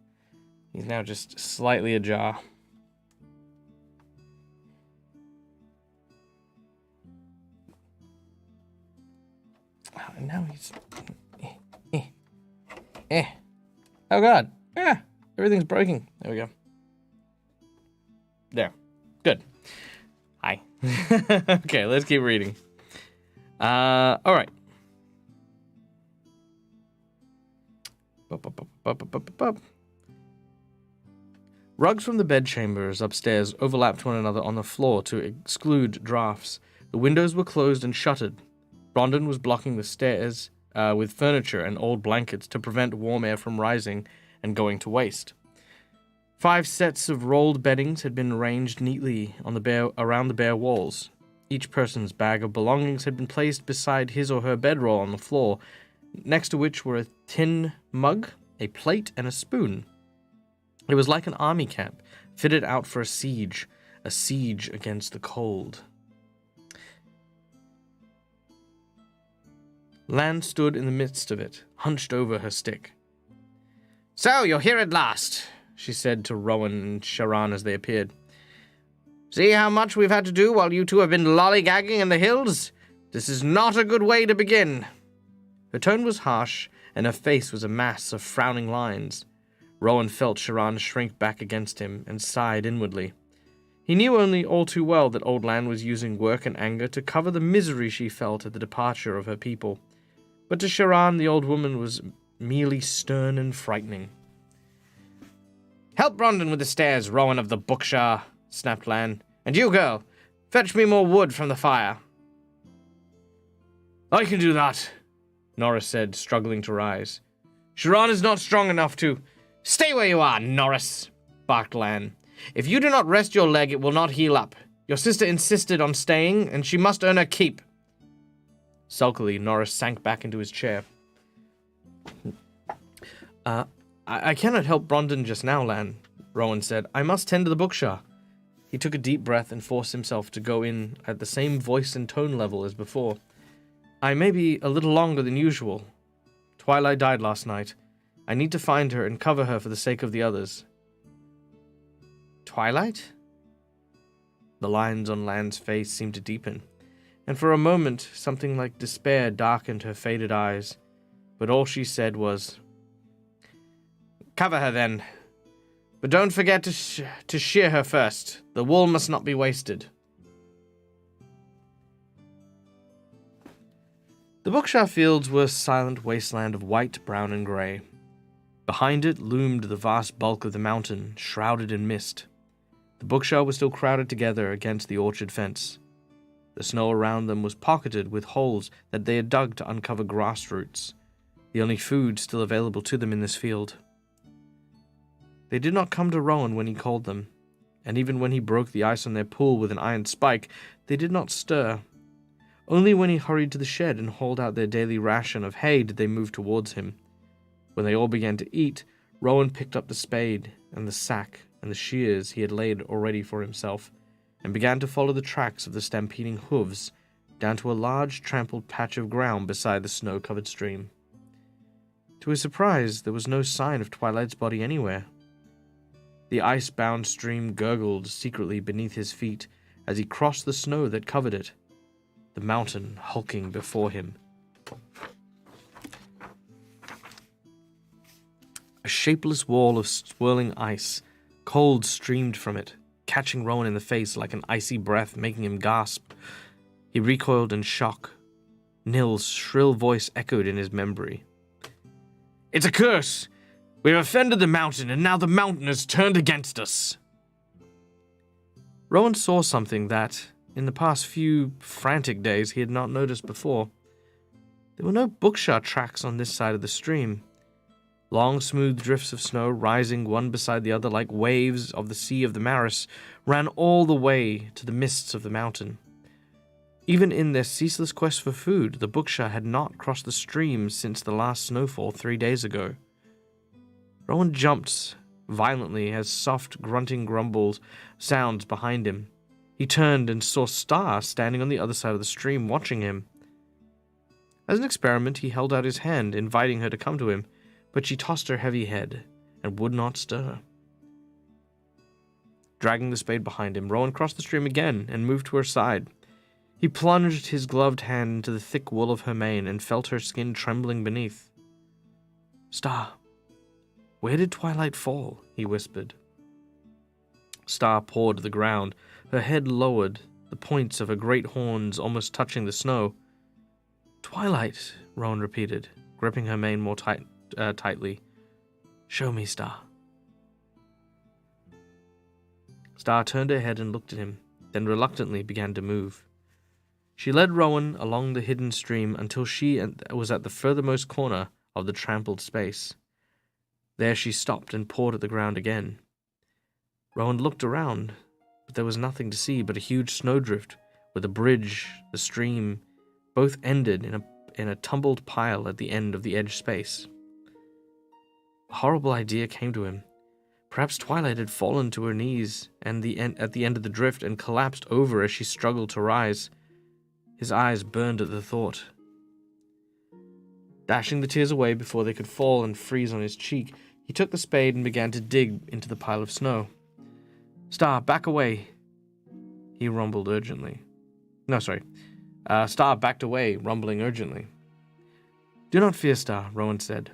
He's now just slightly ajar. Oh, and now he's... Oh, God. Ah, everything's broken. There we go. There. Good. Hi. Okay, let's keep reading. All right. Rugs from the bedchambers upstairs overlapped one another on the floor to exclude drafts. The windows were closed and shuttered. Brondon was blocking the stairs with furniture and old blankets to prevent warm air from rising and going to waste. 5 sets of rolled beddings had been arranged neatly on around the bare walls. Each person's bag of belongings had been placed beside his or her bedroll on the floor, next to which were a tin mug, a plate, and a spoon. It was like an army camp, fitted out for a siege against the cold. Lan stood in the midst of it, hunched over her stick. "So, you're here at last," she said to Rowan and Sharan as they appeared. "See how much we've had to do while you two have been lollygagging in the hills? This is not a good way to begin." Her tone was harsh, and her face was a mass of frowning lines. Rowan felt Sharan shrink back against him and sighed inwardly. He knew only all too well that Old Lan was using work and anger to cover the misery she felt at the departure of her people. But to Sharan, the old woman was merely stern and frightening. "Help Brondon with the stairs, Rowan of the Bukshah," snapped Lan. "And you, girl, fetch me more wood from the fire." "I can do that," Norris said, struggling to rise. "Sharan is not strong enough to—" "Stay where you are, Norris," barked Lan. "If you do not rest your leg, it will not heal up. Your sister insisted on staying, and she must earn her keep." Sulkily, Norris sank back into his chair. I cannot help Brondon just now, Lan," Rowan said. "I must tend to the Bukshah." He took a deep breath and forced himself to go in at the same voice and tone level as before. "I may be a little longer than usual. Twilight died last night. I need to find her and cover her for the sake of the others." "Twilight?" The lines on Lan's face seemed to deepen, and for a moment something like despair darkened her faded eyes, but all she said was, "Cover her then. But don't forget to shear her first. The wool must not be wasted." The Bukshah fields were a silent wasteland of white, brown, and grey. Behind it loomed the vast bulk of the mountain, shrouded in mist. The Bukshah were still crowded together against the orchard fence. The snow around them was pocketed with holes that they had dug to uncover grass roots, the only food still available to them in this field. They did not come to Rowan when he called them, and even when he broke the ice on their pool with an iron spike, they did not stir. Only when he hurried to the shed and hauled out their daily ration of hay did they move towards him. When they all began to eat, Rowan picked up the spade and the sack and the shears he had laid already for himself, and began to follow the tracks of the stampeding hooves down to a large trampled patch of ground beside the snow-covered stream. To his surprise, there was no sign of Twilight's body anywhere. The ice-bound stream gurgled secretly beneath his feet as he crossed the snow that covered it, the mountain hulking before him. A shapeless wall of swirling ice, cold streamed from it, catching Rowan in the face like an icy breath, making him gasp. He recoiled in shock. Nil's shrill voice echoed in his memory. "It's a curse! We have offended the mountain, and now the mountain has turned against us." Rowan saw something that, in the past few frantic days, he had not noticed before. There were no Bukshah tracks on this side of the stream. Long, smooth drifts of snow, rising one beside the other like waves of the Sea of the Maris, ran all the way to the mists of the mountain. Even in their ceaseless quest for food, the Bukshah had not crossed the stream since the last snowfall 3 days ago. Rowan jumped violently as soft grunting grumbles sounds behind him. He turned and saw Star standing on the other side of the stream, watching him. As an experiment, he held out his hand, inviting her to come to him, but she tossed her heavy head and would not stir. Dragging the spade behind him, Rowan crossed the stream again and moved to her side. He plunged his gloved hand into the thick wool of her mane and felt her skin trembling beneath. "Star, where did Twilight fall?" he whispered. Star pawed the ground, her head lowered, the points of her great horns almost touching the snow. "Twilight," Rowan repeated, gripping her mane more tightly. "Show me, Star." Star turned her head and looked at him, then reluctantly began to move. She led Rowan along the hidden stream until she was at the furthermost corner of the trampled space. There she stopped and pawed at the ground again. Rowan looked around, but there was nothing to see but a huge snowdrift where the bridge, the stream, both ended in a tumbled pile at the end of the edge space. A horrible idea came to him. Perhaps Twilight had fallen to her knees at the end of the drift and collapsed over as she struggled to rise. His eyes burned at the thought. Dashing the tears away before they could fall and freeze on his cheek, he took the spade and began to dig into the pile of snow. "Star, back away," he rumbled urgently. Star backed away, rumbling urgently. "Do not fear, Star," Rowan said.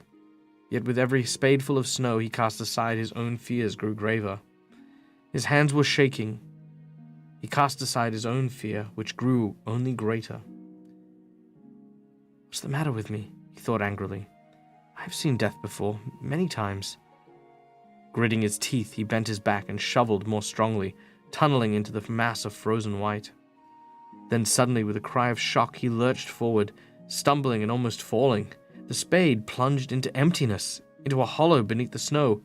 Yet with every spadeful of snow he cast aside, his own fears grew graver. His hands were shaking. He cast aside his own fear, which grew only greater. "What's the matter with me?" he thought angrily. "I've seen death before, many times." Gritting his teeth, he bent his back and shoveled more strongly, tunneling into the mass of frozen white. Then suddenly, with a cry of shock, he lurched forward, stumbling and almost falling. The spade plunged into emptiness, into a hollow beneath the snow.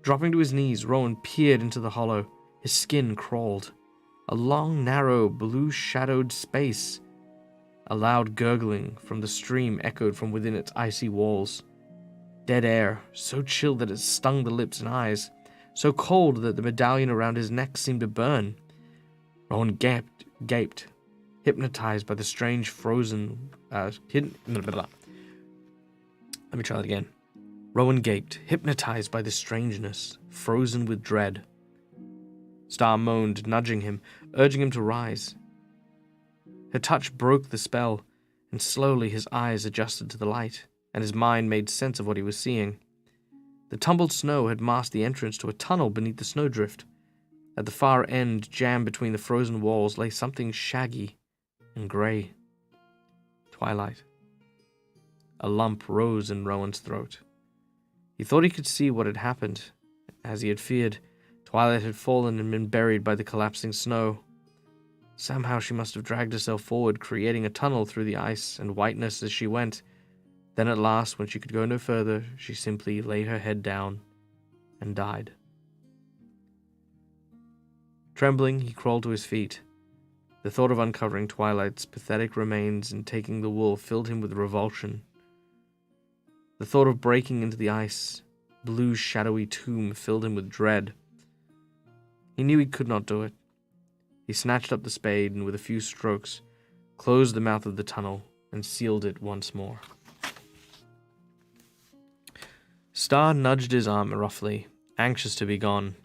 Dropping to his knees, Rowan peered into the hollow. His skin crawled. A long, narrow, blue-shadowed space. A loud gurgling from the stream echoed from within its icy walls. Dead air, so chill that it stung the lips and eyes, so cold that the medallion around his neck seemed to burn. Rowan gaped, hypnotized by the strange frozen... Let me try that again. Rowan gaped, hypnotized by the strangeness, frozen with dread. Star moaned, nudging him, urging him to rise. Her touch broke the spell, and slowly his eyes adjusted to the light, and his mind made sense of what he was seeing. The tumbled snow had masked the entrance to a tunnel beneath the snowdrift. At the far end, jammed between the frozen walls, lay something shaggy and grey. Twilight. A lump rose in Rowan's throat. He thought he could see what had happened. As he had feared, Twilight had fallen and been buried by the collapsing snow. Somehow she must have dragged herself forward, creating a tunnel through the ice and whiteness as she went. Then at last, when she could go no further, she simply laid her head down and died. Trembling, he crawled to his feet. The thought of uncovering Twilight's pathetic remains and taking the wool filled him with revulsion. The thought of breaking into the ice, blue shadowy tomb filled him with dread. He knew he could not do it. He snatched up the spade and with a few strokes closed the mouth of the tunnel and sealed it once more. Star nudged his arm roughly, anxious to be gone.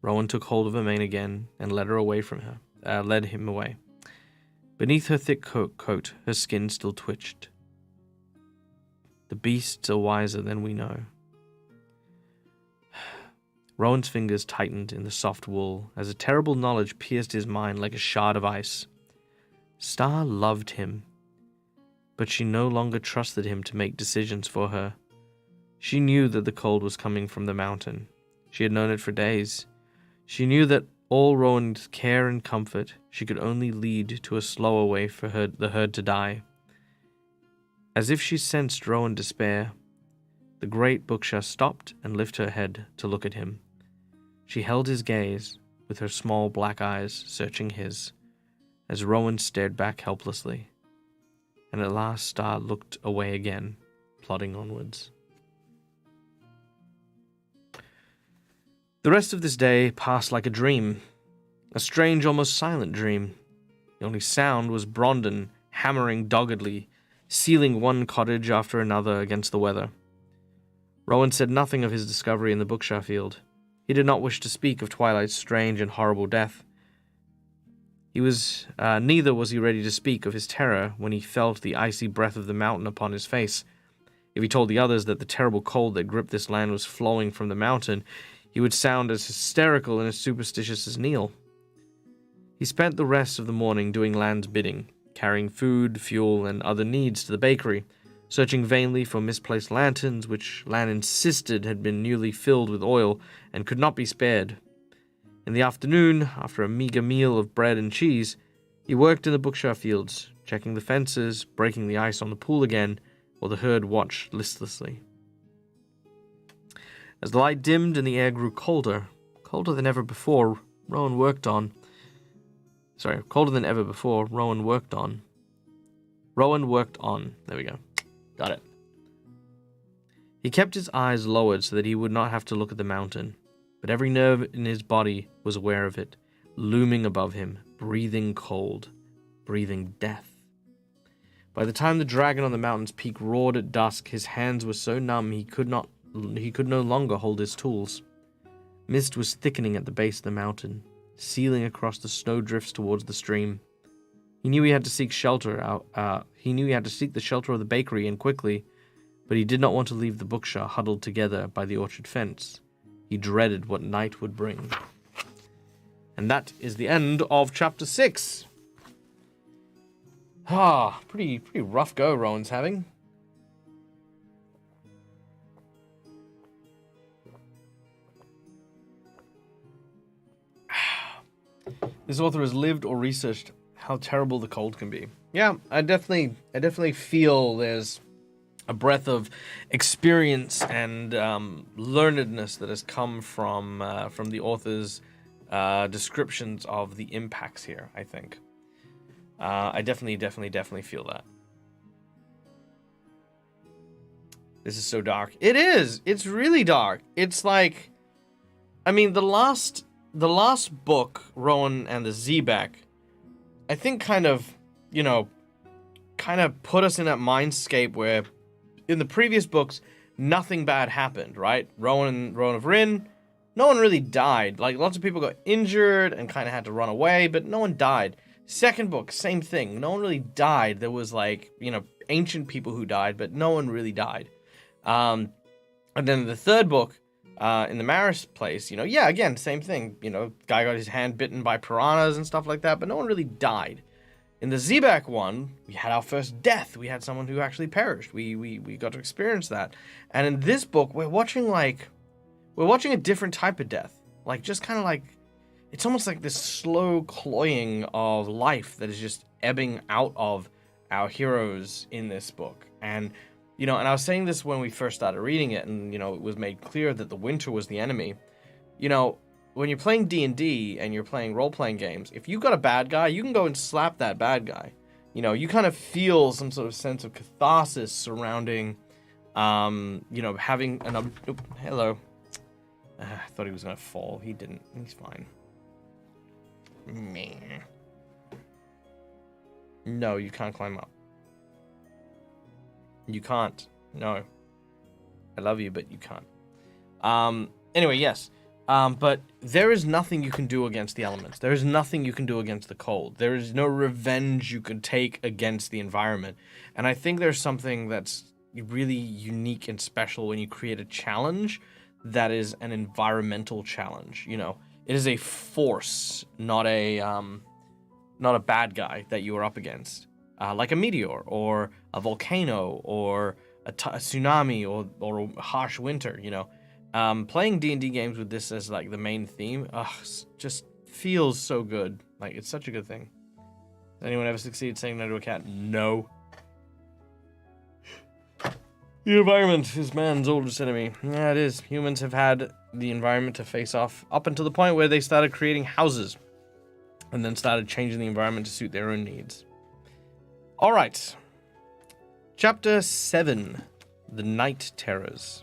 Rowan took hold of her mane again and led him away. Beneath her thick coat, her skin still twitched. The beasts are wiser than we know. Rowan's fingers tightened in the soft wool as a terrible knowledge pierced his mind like a shard of ice. Star loved him, but she no longer trusted him to make decisions for her. She knew that the cold was coming from the mountain. She had known it for days. She knew that all Rowan's care and comfort she could only lead to a slower way for the herd to die. As if she sensed Rowan's despair, the great Bukshah stopped and lifted her head to look at him. She held his gaze, with her small black eyes searching his, as Rowan stared back helplessly. And at last Star looked away again, plodding onwards. The rest of this day passed like a dream, a strange, almost silent dream. The only sound was Brondon hammering doggedly, sealing one cottage after another against the weather. Rowan said nothing of his discovery in the Bukshah field. He did not wish to speak of Twilight's strange and horrible death. Neither was he ready to speak of his terror when he felt the icy breath of the mountain upon his face. If he told the others that the terrible cold that gripped this land was flowing from the mountain, he would sound as hysterical and as superstitious as Neil. He spent the rest of the morning doing Land's bidding, carrying food, fuel, and other needs to the bakery, searching vainly for misplaced lanterns, which Land insisted had been newly filled with oil and could not be spared. In the afternoon, after a meager meal of bread and cheese, he worked in the Bukshah fields, checking the fences, breaking the ice on the pool again, while the herd watched listlessly. As the light dimmed and the air grew colder than ever before, Rowan worked on. His colder than ever before, Rowan worked on. There we go. Got it. He kept his eyes lowered so that he would not have to look at the mountain, but every nerve in his body was aware of it, looming above him, breathing cold, breathing death. By the time the dragon on the mountain's peak roared at dusk, his hands were so numb he could no longer hold his tools. Mist was thickening at the base of the mountain, sealing across the snowdrifts towards the stream. He knew he had to seek shelter. He knew he had to seek the shelter of the bakery, and quickly, but he did not want to leave the Bukshah huddled together by the orchard fence. He dreaded what night would bring. And that is the end of chapter 6. Pretty rough go Rowan's having. This author has lived or researched how terrible the cold can be. Yeah, I definitely feel there's a breadth of experience and learnedness that has come from the author's descriptions of the impacts here, I think. I definitely feel that. This is so dark. It is! It's really dark. It's like, I mean, the last book, Rowan and the Zebek, I think kind of put us in that mindscape where in the previous books, nothing bad happened, right? Rowan of Rin, no one really died. Like, lots of people got injured and kind of had to run away, but no one died. Second book, same thing. No one really died. There was, like, ancient people who died, but no one really died. And then the third book, in the Maris place, again, same thing. Guy got his hand bitten by piranhas and stuff like that, but no one really died. In the Zebek one, we had our first death. We had someone who actually perished. We got to experience that. And in this book, we're watching a different type of death. Like, just kind of like, it's almost like this slow cloying of life that is just ebbing out of our heroes in this book. And, and I was saying this when we first started reading it, and, it was made clear that the winter was the enemy. When you're playing D&D and you're playing role-playing games, if you've got a bad guy, you can go and slap that bad guy. You kind of feel some sort of sense of catharsis surrounding, having an... hello. I thought he was going to fall. He didn't. He's fine. Meh. No, you can't climb up. You can't. No. I love you, but you can't. Anyway, yes. But there is nothing you can do against the elements. There is nothing you can do against the cold. There is no revenge you can take against the environment. And I think there's something that's really unique and special when you create a challenge that is an environmental challenge. It is a force, not a bad guy that you are up against. Like a meteor, or a volcano, or a tsunami, or a harsh winter, Playing D&D games with this as, like, the main theme, just feels so good. Like, it's such a good thing. Has anyone ever succeeded saying no to a cat? No. The environment is man's oldest enemy. Yeah, it is. Humans have had the environment to face off up until the point where they started creating houses and then started changing the environment to suit their own needs. All right. Chapter 7, The Night Terrors.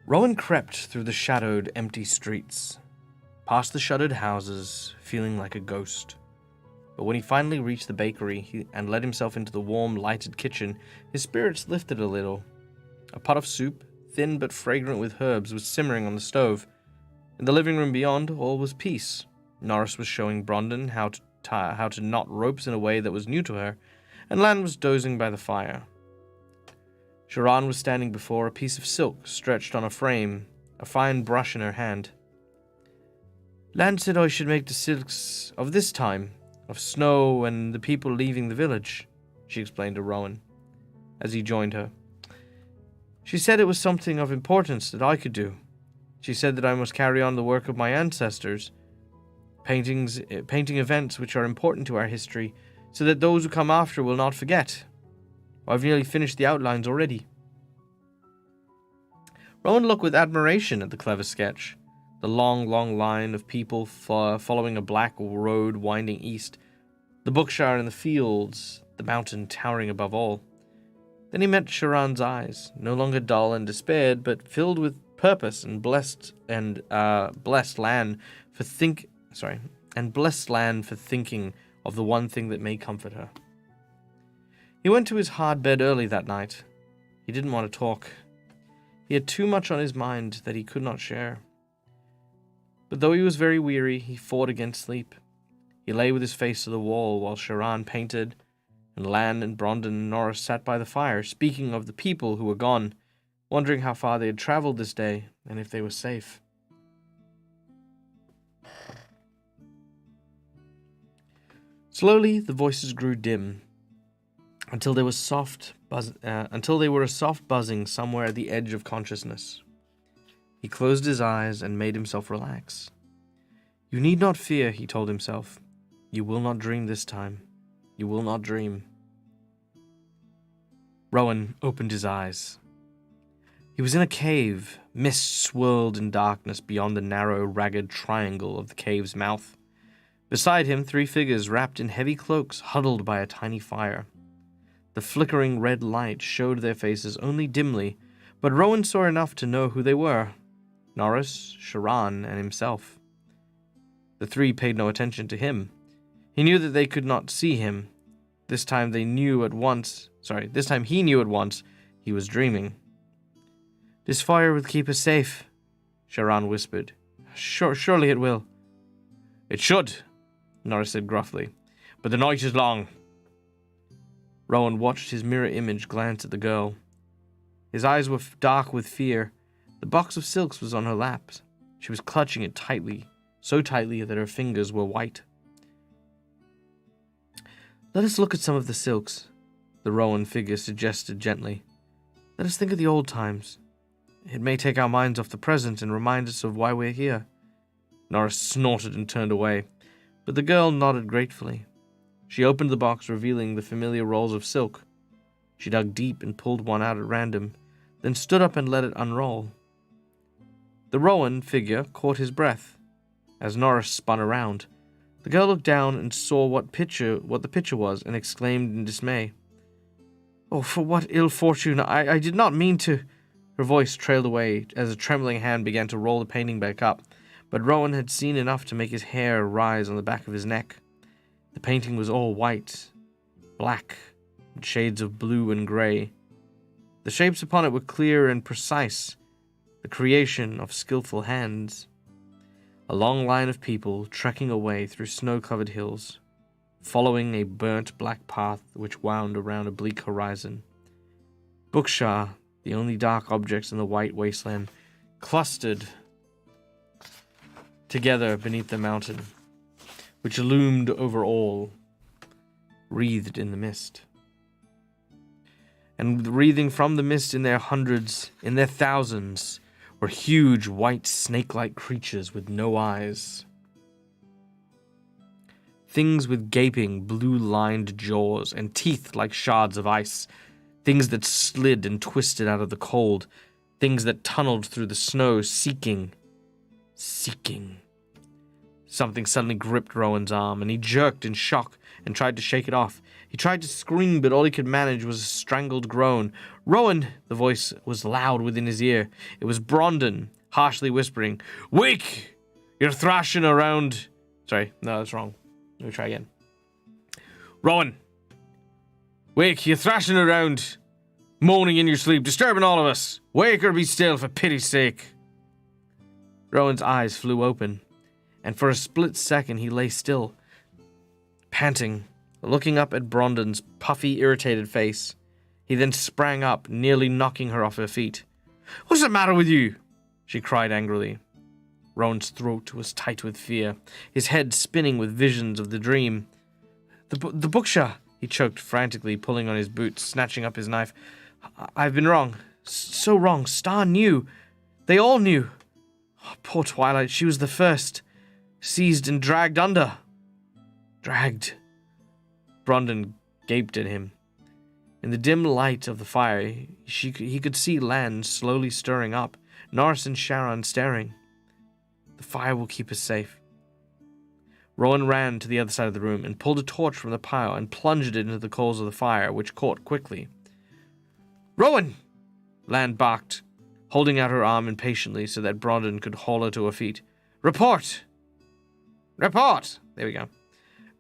Rowan crept through the shadowed, empty streets, past the shuttered houses, feeling like a ghost. But when he finally reached the bakery and let himself into the warm, lighted kitchen, his spirits lifted a little. A pot of soup, thin but fragrant with herbs, was simmering on the stove. In the living room beyond, all was peace. Norris was showing Brondon how to knot ropes in a way that was new to her, and Lan was dozing by the fire. Sharan was standing before a piece of silk stretched on a frame, a fine brush in her hand. Lan said I should make the silks of this time, of snow and the people leaving the village, she explained to Rowan, as he joined her. She said it was something of importance that I could do. She said that I must carry on the work of my ancestors, painting events which are important to our history, so that those who come after will not forget. I've nearly finished the outlines already. Rowan looked with admiration at the clever sketch. The long, long line of people following a black road winding east, the Bukshah in the fields, the mountain towering above all. Then he met Sharan's eyes, no longer dull and despaired, but filled with purpose and blessed land for thinking of the one thing that may comfort her. He went to his hard bed early that night. He didn't want to talk. He had too much on his mind that he could not share. But though he was very weary, he fought against sleep. He lay with his face to the wall while Sharan painted, and Lan and Brondon and Norris sat by the fire, speaking of the people who were gone, wondering how far they had traveled this day, and if they were safe. Slowly, the voices grew dim, until they were a soft buzzing somewhere at the edge of consciousness. He closed his eyes and made himself relax. "You need not fear," he told himself. "You will not dream this time. You will not dream." Rowan opened his eyes. He was in a cave. Mist swirled in darkness beyond the narrow, ragged triangle of the cave's mouth. Beside him, 3 figures wrapped in heavy cloaks huddled by a tiny fire. The flickering red light showed their faces only dimly, but Rowan saw enough to know who they were: Norris, Sharan, and himself. The 3 paid no attention to him. He knew that they could not see him. This time he knew at once he was dreaming. "This fire will keep us safe," Sharan whispered. Surely it will." "It should," Norris said gruffly, "but the night is long." Rowan watched his mirror image glance at the girl. His eyes were dark with fear. The box of silks was on her lap. She was clutching it tightly, so tightly that her fingers were white. "Let us look at some of the silks," the Rowan figure suggested gently. "Let us think of the old times. It may take our minds off the present and remind us of why we're here." Norris snorted and turned away, but the girl nodded gratefully. She opened the box, revealing the familiar rolls of silk. She dug deep and pulled one out at random, then stood up and let it unroll. The Rowan figure caught his breath. As Norris spun around, the girl looked down and saw what the picture was, and exclaimed in dismay, "Oh, for what ill fortune! I did not mean to—" Her voice trailed away as a trembling hand began to roll the painting back up, but Rowan had seen enough to make his hair rise on the back of his neck. The painting was all white, black, and shades of blue and grey. The shapes upon it were clear and precise, the creation of skillful hands. A long line of people trekking away through snow-covered hills, following a burnt black path which wound around a bleak horizon. Bukshah, the only dark objects in the white wasteland, clustered together beneath the mountain, which loomed over all, wreathed in the mist. And wreathing from the mist in their hundreds, in their thousands, were huge white snake-like creatures with no eyes. Things with gaping, blue-lined jaws and teeth like shards of ice. Things that slid and twisted out of the cold. Things that tunneled through the snow, seeking. Something suddenly gripped Rowan's arm, and he jerked in shock and tried to shake it off. He tried to scream, but all he could manage was a strangled groan. "Rowan!" The voice was loud within his ear. It was Brondon, harshly whispering, "Wake! You're thrashing around—" Sorry, no, that's wrong. Let me try again. "Rowan! Wake! You're thrashing around, moaning in your sleep, disturbing all of us. Wake or be still, for pity's sake." Rowan's eyes flew open, and for a split second he lay still, panting, looking up at Brondon's puffy, irritated face. He then sprang up, nearly knocking her off her feet. "What's the matter with you?" she cried angrily. Rowan's throat was tight with fear, his head spinning with visions of the dream. The Bukshah," he choked frantically, pulling on his boots, snatching up his knife. "I've been wrong. So wrong. Star knew. They all knew. Oh, poor Twilight, she was the first. Seized and dragged under." "Dragged." Brondon gaped at him. In the dim light of the fire, he could see Lan slowly stirring up, Norris and Sharon staring. The fire will keep us safe. Rowan ran to the other side of the room and pulled a torch from the pile and plunged it into the coals of the fire, which caught quickly. Rowan! Lan barked, holding out her arm impatiently so that Brondon could haul her to her feet. Report! Report! There we go.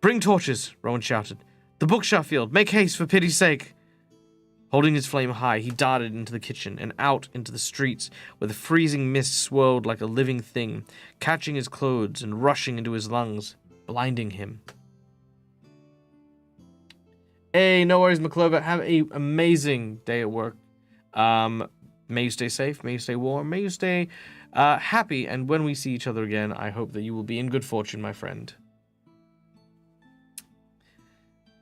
Bring torches, Rowan shouted. The Bukshah field! Make haste, for pity's sake! Holding his flame high, he darted into the kitchen and out into the streets, where the freezing mist swirled like a living thing, catching his clothes and rushing into his lungs, blinding him. Hey, no worries, McClover. Have an amazing day at work. May you stay safe, may you stay warm, may you stay happy, and when we see each other again, I hope that you will be in good fortune, my friend.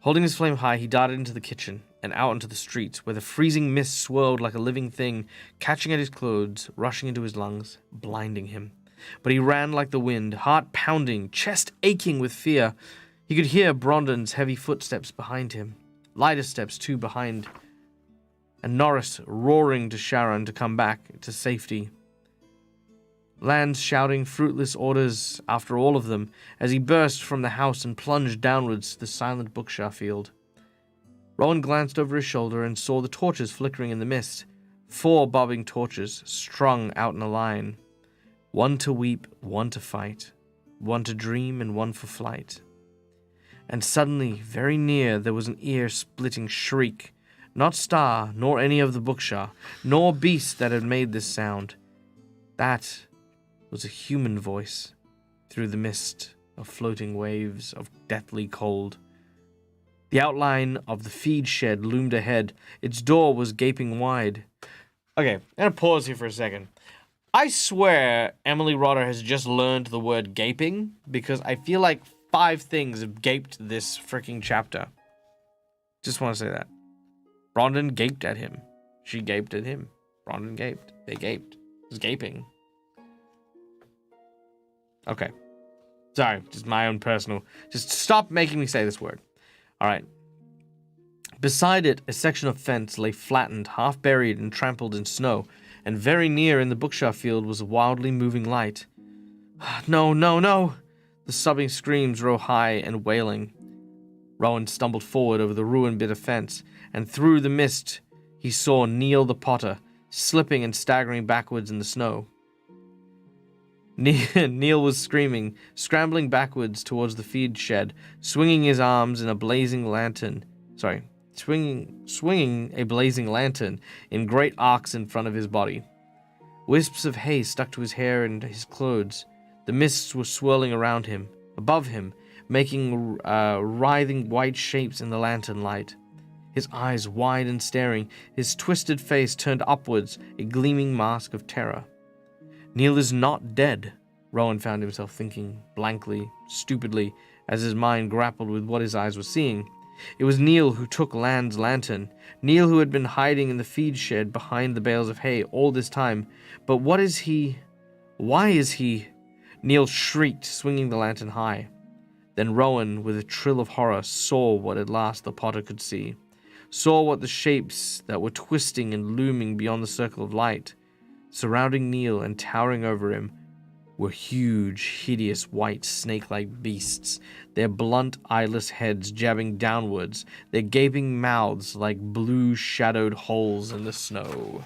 Holding his flame high, he darted into the kitchen and out into the streets, where the freezing mist swirled like a living thing, catching at his clothes, rushing into his lungs, blinding him. But he ran like the wind, heart pounding, chest aching with fear. He could hear Brondon's heavy footsteps behind him, lighter steps too behind, and Norris roaring to Sharon to come back to safety. Lan's shouting fruitless orders after all of them as he burst from the house and plunged downwards to the silent Bukshah field. Rowan glanced over his shoulder and saw the torches flickering in the mist, 4 bobbing torches strung out in a line. 1 to weep, 1 to fight, 1 to dream, and 1 for flight. And suddenly, very near, there was an ear-splitting shriek. Not Star, nor any of the Bukshah, nor beast that had made this sound. That was a human voice through the mist of floating waves of deathly cold. The outline of the feed shed loomed ahead. Its door was gaping wide. Okay, I'm going to pause here for a second. I swear Emily Rodder has just learned the word gaping, because I feel like 5 things have gaped this freaking chapter. Just want to say that. Brondon gaped at him. She gaped at him. Brondon gaped. They gaped. It was gaping. Okay. Sorry, just my own personal. Just stop making me say this word. All right. Beside it, a section of fence lay flattened, half buried and trampled in snow, and very near in the Bukshah field was a wildly moving light. No, no, no! The sobbing screams rose high and wailing. Rowan stumbled forward over the ruined bit of fence, and through the mist he saw Neil the Potter, slipping and staggering backwards in the snow. Neil was screaming, scrambling backwards towards the feed shed, swinging his arms in a blazing lantern. Swinging a blazing lantern in great arcs in front of his body. Wisps of hay stuck to his hair and his clothes. The mists were swirling around him, above him, making writhing white shapes in the lantern light. His eyes wide and staring, his twisted face turned upwards, a gleaming mask of terror. Neil is not dead, Rowan found himself thinking, blankly, stupidly, as his mind grappled with what his eyes were seeing. It was Neil who took Lan's lantern, Neil who had been hiding in the feed shed behind the bales of hay all this time. But what is he? Why is he? Neil shrieked, swinging the lantern high. Then Rowan, with a trill of horror, saw what at last the Potter could see, saw what the shapes that were twisting and looming beyond the circle of light. Surrounding Neil and towering over him were huge, hideous, white, snake-like beasts, their blunt, eyeless heads jabbing downwards, their gaping mouths like blue, shadowed holes in the snow.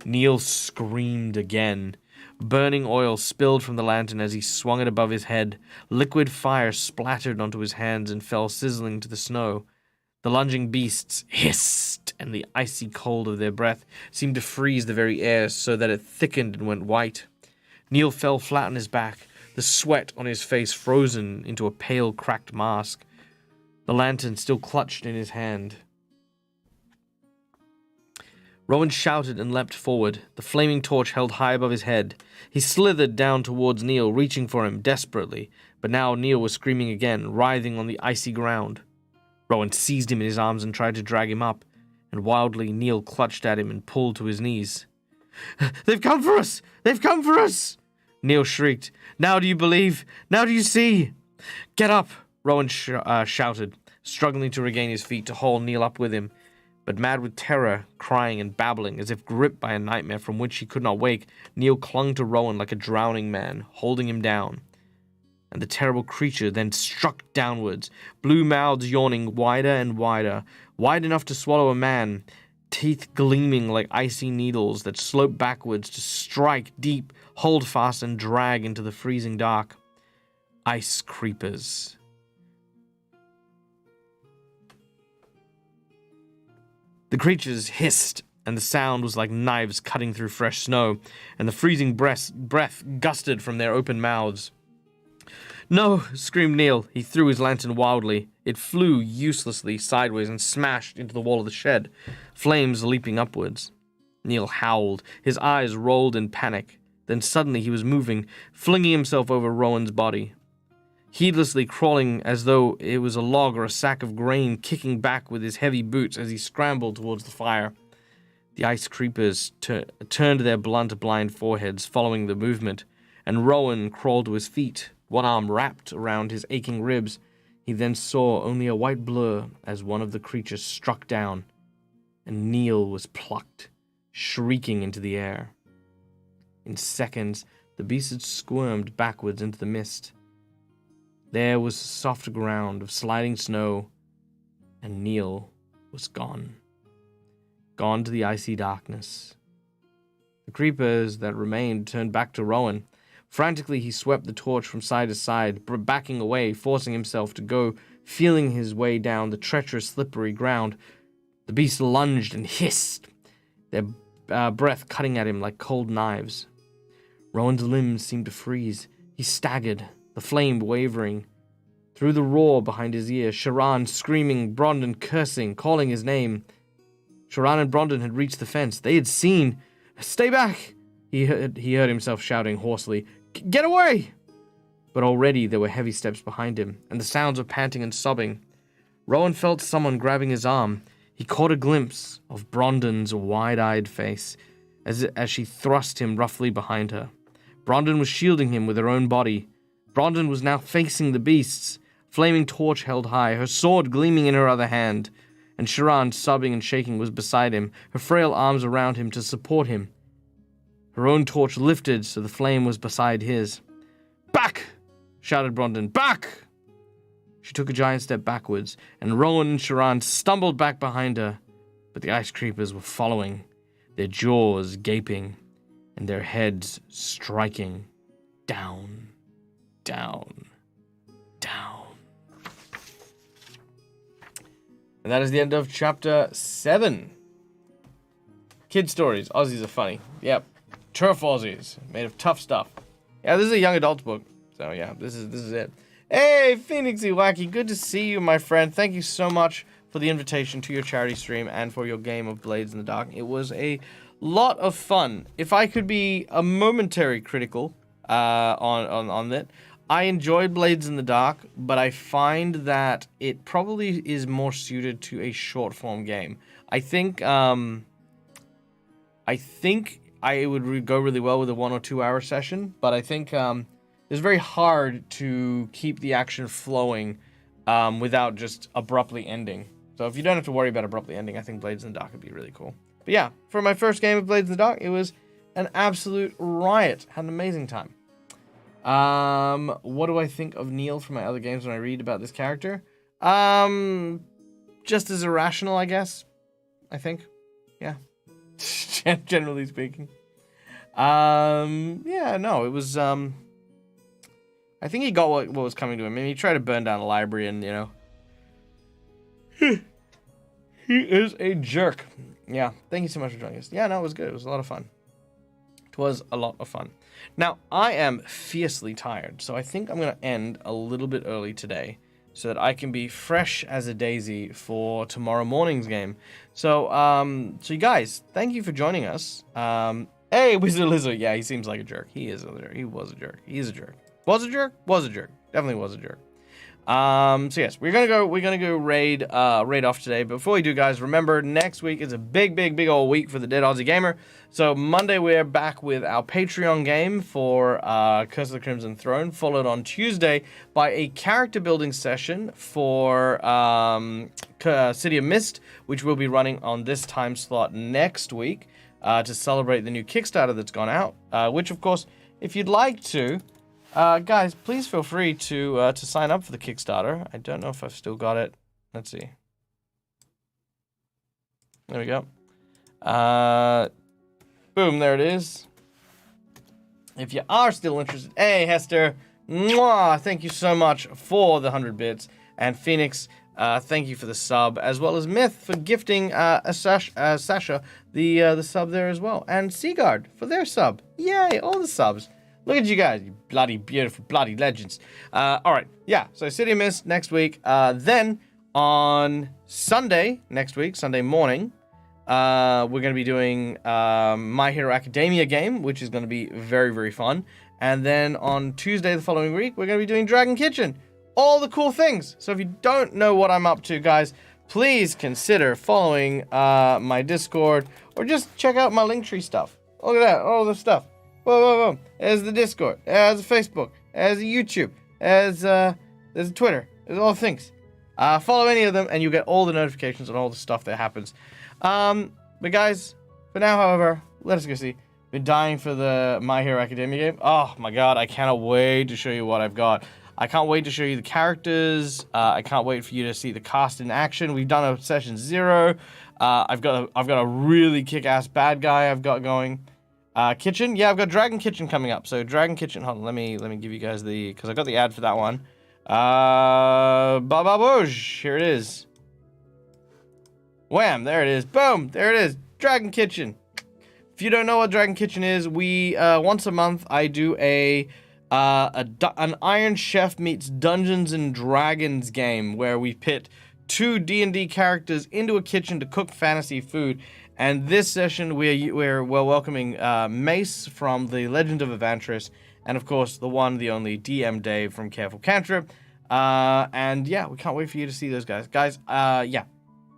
Neil screamed again. Burning oil spilled from the lantern as he swung it above his head. Liquid fire splattered onto his hands and fell sizzling to the snow. The lunging beasts hissed, and the icy cold of their breath seemed to freeze the very air so that it thickened and went white. Neil fell flat on his back, the sweat on his face frozen into a pale, cracked mask. The lantern still clutched in his hand. Rowan shouted and leapt forward, the flaming torch held high above his head. He slithered down towards Neil, reaching for him desperately, but now Neil was screaming again, writhing on the icy ground. Rowan seized him in his arms and tried to drag him up, and wildly Neil clutched at him and pulled to his knees. "They've come for us! They've come for us!" Neil shrieked. "Now do you believe? Now do you see?" "Get up!" Rowan shouted, struggling to regain his feet to haul Neil up with him. But mad with terror, crying and babbling, as if gripped by a nightmare from which he could not wake, Neil clung to Rowan like a drowning man, holding him down. And the terrible creature then struck downwards, blue mouths yawning wider and wider, wide enough to swallow a man, teeth gleaming like icy needles that sloped backwards to strike deep, hold fast, and drag into the freezing dark. Ice creepers. The creatures hissed, and the sound was like knives cutting through fresh snow, and the freezing breath gusted from their open mouths. "No!" screamed Neil. He threw his lantern wildly. It flew uselessly sideways and smashed into the wall of the shed, flames leaping upwards. Neil howled. His eyes rolled in panic. Then suddenly he was moving, flinging himself over Rowan's body, heedlessly crawling as though it was a log or a sack of grain, kicking back with his heavy boots as he scrambled towards the fire. The ice creepers turned their blunt, blind foreheads, following the movement, and Rowan crawled to his feet, one arm wrapped around his aching ribs. He then saw only a white blur as one of the creatures struck down, and Neil was plucked, shrieking into the air. In seconds, the beast had squirmed backwards into the mist. There was soft ground of sliding snow, and Neil was gone. Gone to the icy darkness. The creepers that remained turned back to Rowan. Frantically, he swept the torch from side to side, backing away, forcing himself to go, feeling his way down the treacherous, slippery ground. The beast lunged and hissed, their breath cutting at him like cold knives. Rowan's limbs seemed to freeze. He staggered, the flame wavering. Through the roar behind his ear, Sharan screaming, Brondon cursing, calling his name. Sharan and Brondon had reached the fence. They had seen. "Stay back!" He heard himself shouting hoarsely. "Get away!" But already there were heavy steps behind him, and the sounds of panting and sobbing. Rowan felt someone grabbing his arm. He caught a glimpse of Brondon's wide-eyed face as she thrust him roughly behind her. Brondon was shielding him with her own body. Brondon was now facing the beasts, flaming torch held high, her sword gleaming in her other hand, and Sharan, sobbing and shaking, was beside him, her frail arms around him to support him. Her own torch lifted so the flame was beside his. "Back!" shouted Brondon. "Back!" She took a giant step backwards, and Rowan and Sharan stumbled back behind her, but the ice creepers were following, their jaws gaping, and their heads striking down, down, down. And that is the end of chapter 7. Kid stories. Aussies are funny. Yep. Turf Aussies. Made of tough stuff. Yeah, this is a young adult book. So yeah, this is it. Hey, Phoenixy Wacky. Good to see you, my friend. Thank you so much for the invitation to your charity stream and for your game of Blades in the Dark. It was a lot of fun. If I could be a momentary critical on it, I enjoyed Blades in the Dark, but I find that it probably is more suited to a short form game. I think I would go really well with a 1 or 2 hour session, but I think it's very hard to keep the action flowing without just abruptly ending. So if you don't have to worry about abruptly ending, I think Blades in the Dark would be really cool. But yeah, for my first game of Blades in the Dark, it was an absolute riot. Had an amazing time. What do I think of Neil from my other games when I read about this character? Just as irrational, I guess. I think. Yeah. Generally speaking. Yeah, no, it was, I think he got what was coming to him. I mean, he tried to burn down a library and, you know. He is a jerk. Yeah, thank you so much for joining us. Yeah, no, it was good. It was a lot of fun. It was a lot of fun. Now, I am fiercely tired, so I think I'm going to end a little bit early today so that I can be fresh as a daisy for tomorrow morning's game. So you guys, thank you for joining us. Hey, Wizard Lizard. Yeah, he seems like a jerk. He is a jerk. He was a jerk. He is a jerk. Was a jerk? Was a jerk. Definitely was a jerk. So yes, we're gonna go raid off today. But before we do, guys, remember next week is a big old week for the Dead Aussie Gamer. So Monday we're back with our Patreon game for Curse of the Crimson Throne, followed on Tuesday by a character building session for City of Mist, which we'll be running on this time slot next week to celebrate the new Kickstarter that's gone out. Which, of course, if you'd like to. Guys, please feel free to sign up for the Kickstarter. I don't know if I've still got it. Let's see. There we go. Boom, there it is. If you are still interested, hey Hester, mwah, thank you so much for the 100 bits, and Phoenix, thank you for the sub, as well as Myth for gifting Sasha the sub there as well, and Seagard for their sub. Yay, all the subs. Look at you guys, you bloody beautiful, bloody legends. All right, yeah, so City of Mist next week. Then on Sunday next week, Sunday morning, we're going to be doing My Hero Academia game, which is going to be very fun. And then on Tuesday the following week, we're going to be doing Dragon Kitchen. All the cool things. So if you don't know what I'm up to, guys, please consider following my Discord or just check out my Linktree stuff. Look at that, all the stuff. Whoa. There's the Discord. There's the Facebook. There's the YouTube. There's the Twitter. There's all the things. Follow any of them and you get all the notifications on all the stuff that happens. But guys, for now, however, let us go see. Been dying for the My Hero Academia game. Oh my god, I cannot wait to show you what I've got. I can't wait to show you the characters. I can't wait for you to see the cast in action. We've done a session 0. I've got a really kick-ass bad guy I've got going. Kitchen, yeah, I've got Dragon Kitchen coming up. So Dragon Kitchen, hold on, let me give you guys the, because I got the ad for that one. Boosh, here it is. Wham, there it is. Boom, there it is. Dragon Kitchen. If you don't know what Dragon Kitchen is, we once a month I do an Iron Chef meets Dungeons and Dragons game where we pit 2 D&D characters into a kitchen to cook fantasy food. And this session, we're welcoming Mace from The Legend of Evantris, and of course, the one, the only DM Dave from Careful Cantrip. And yeah, we can't wait for you to see those guys. Guys, yeah,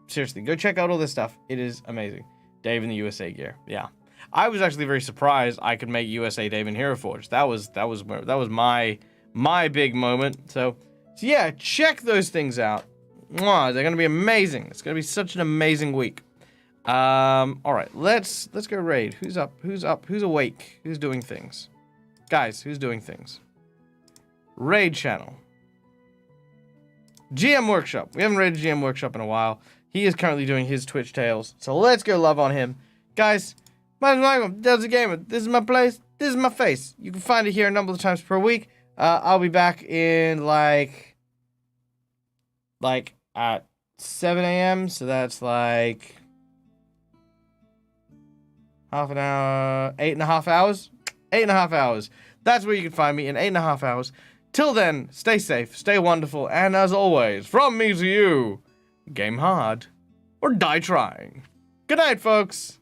seriously, go check out all this stuff. It is amazing. Dave in the USA gear, yeah. I was actually very surprised I could make USA Dave in Hero Forge. That was my big moment. So yeah, check those things out. Mwah, they're gonna be amazing. It's gonna be such an amazing week. All right, let's go raid. Who's up? Who's awake? Who's doing things? Guys, who's doing things? Raid channel. GM Workshop. We haven't raided GM Workshop in a while. He is currently doing his Twitch tales, so let's go love on him. Guys, my name's Michael, Delta Gamer. This is my place. This is my face. You can find it here a number of times per week. I'll be back in like at 7 a.m. So that's like half an hour, 8.5 hours. 8.5 hours. That's where you can find me in 8.5 hours. Till then, stay safe, stay wonderful, and as always, from me to you, game hard or die trying. Good night, folks.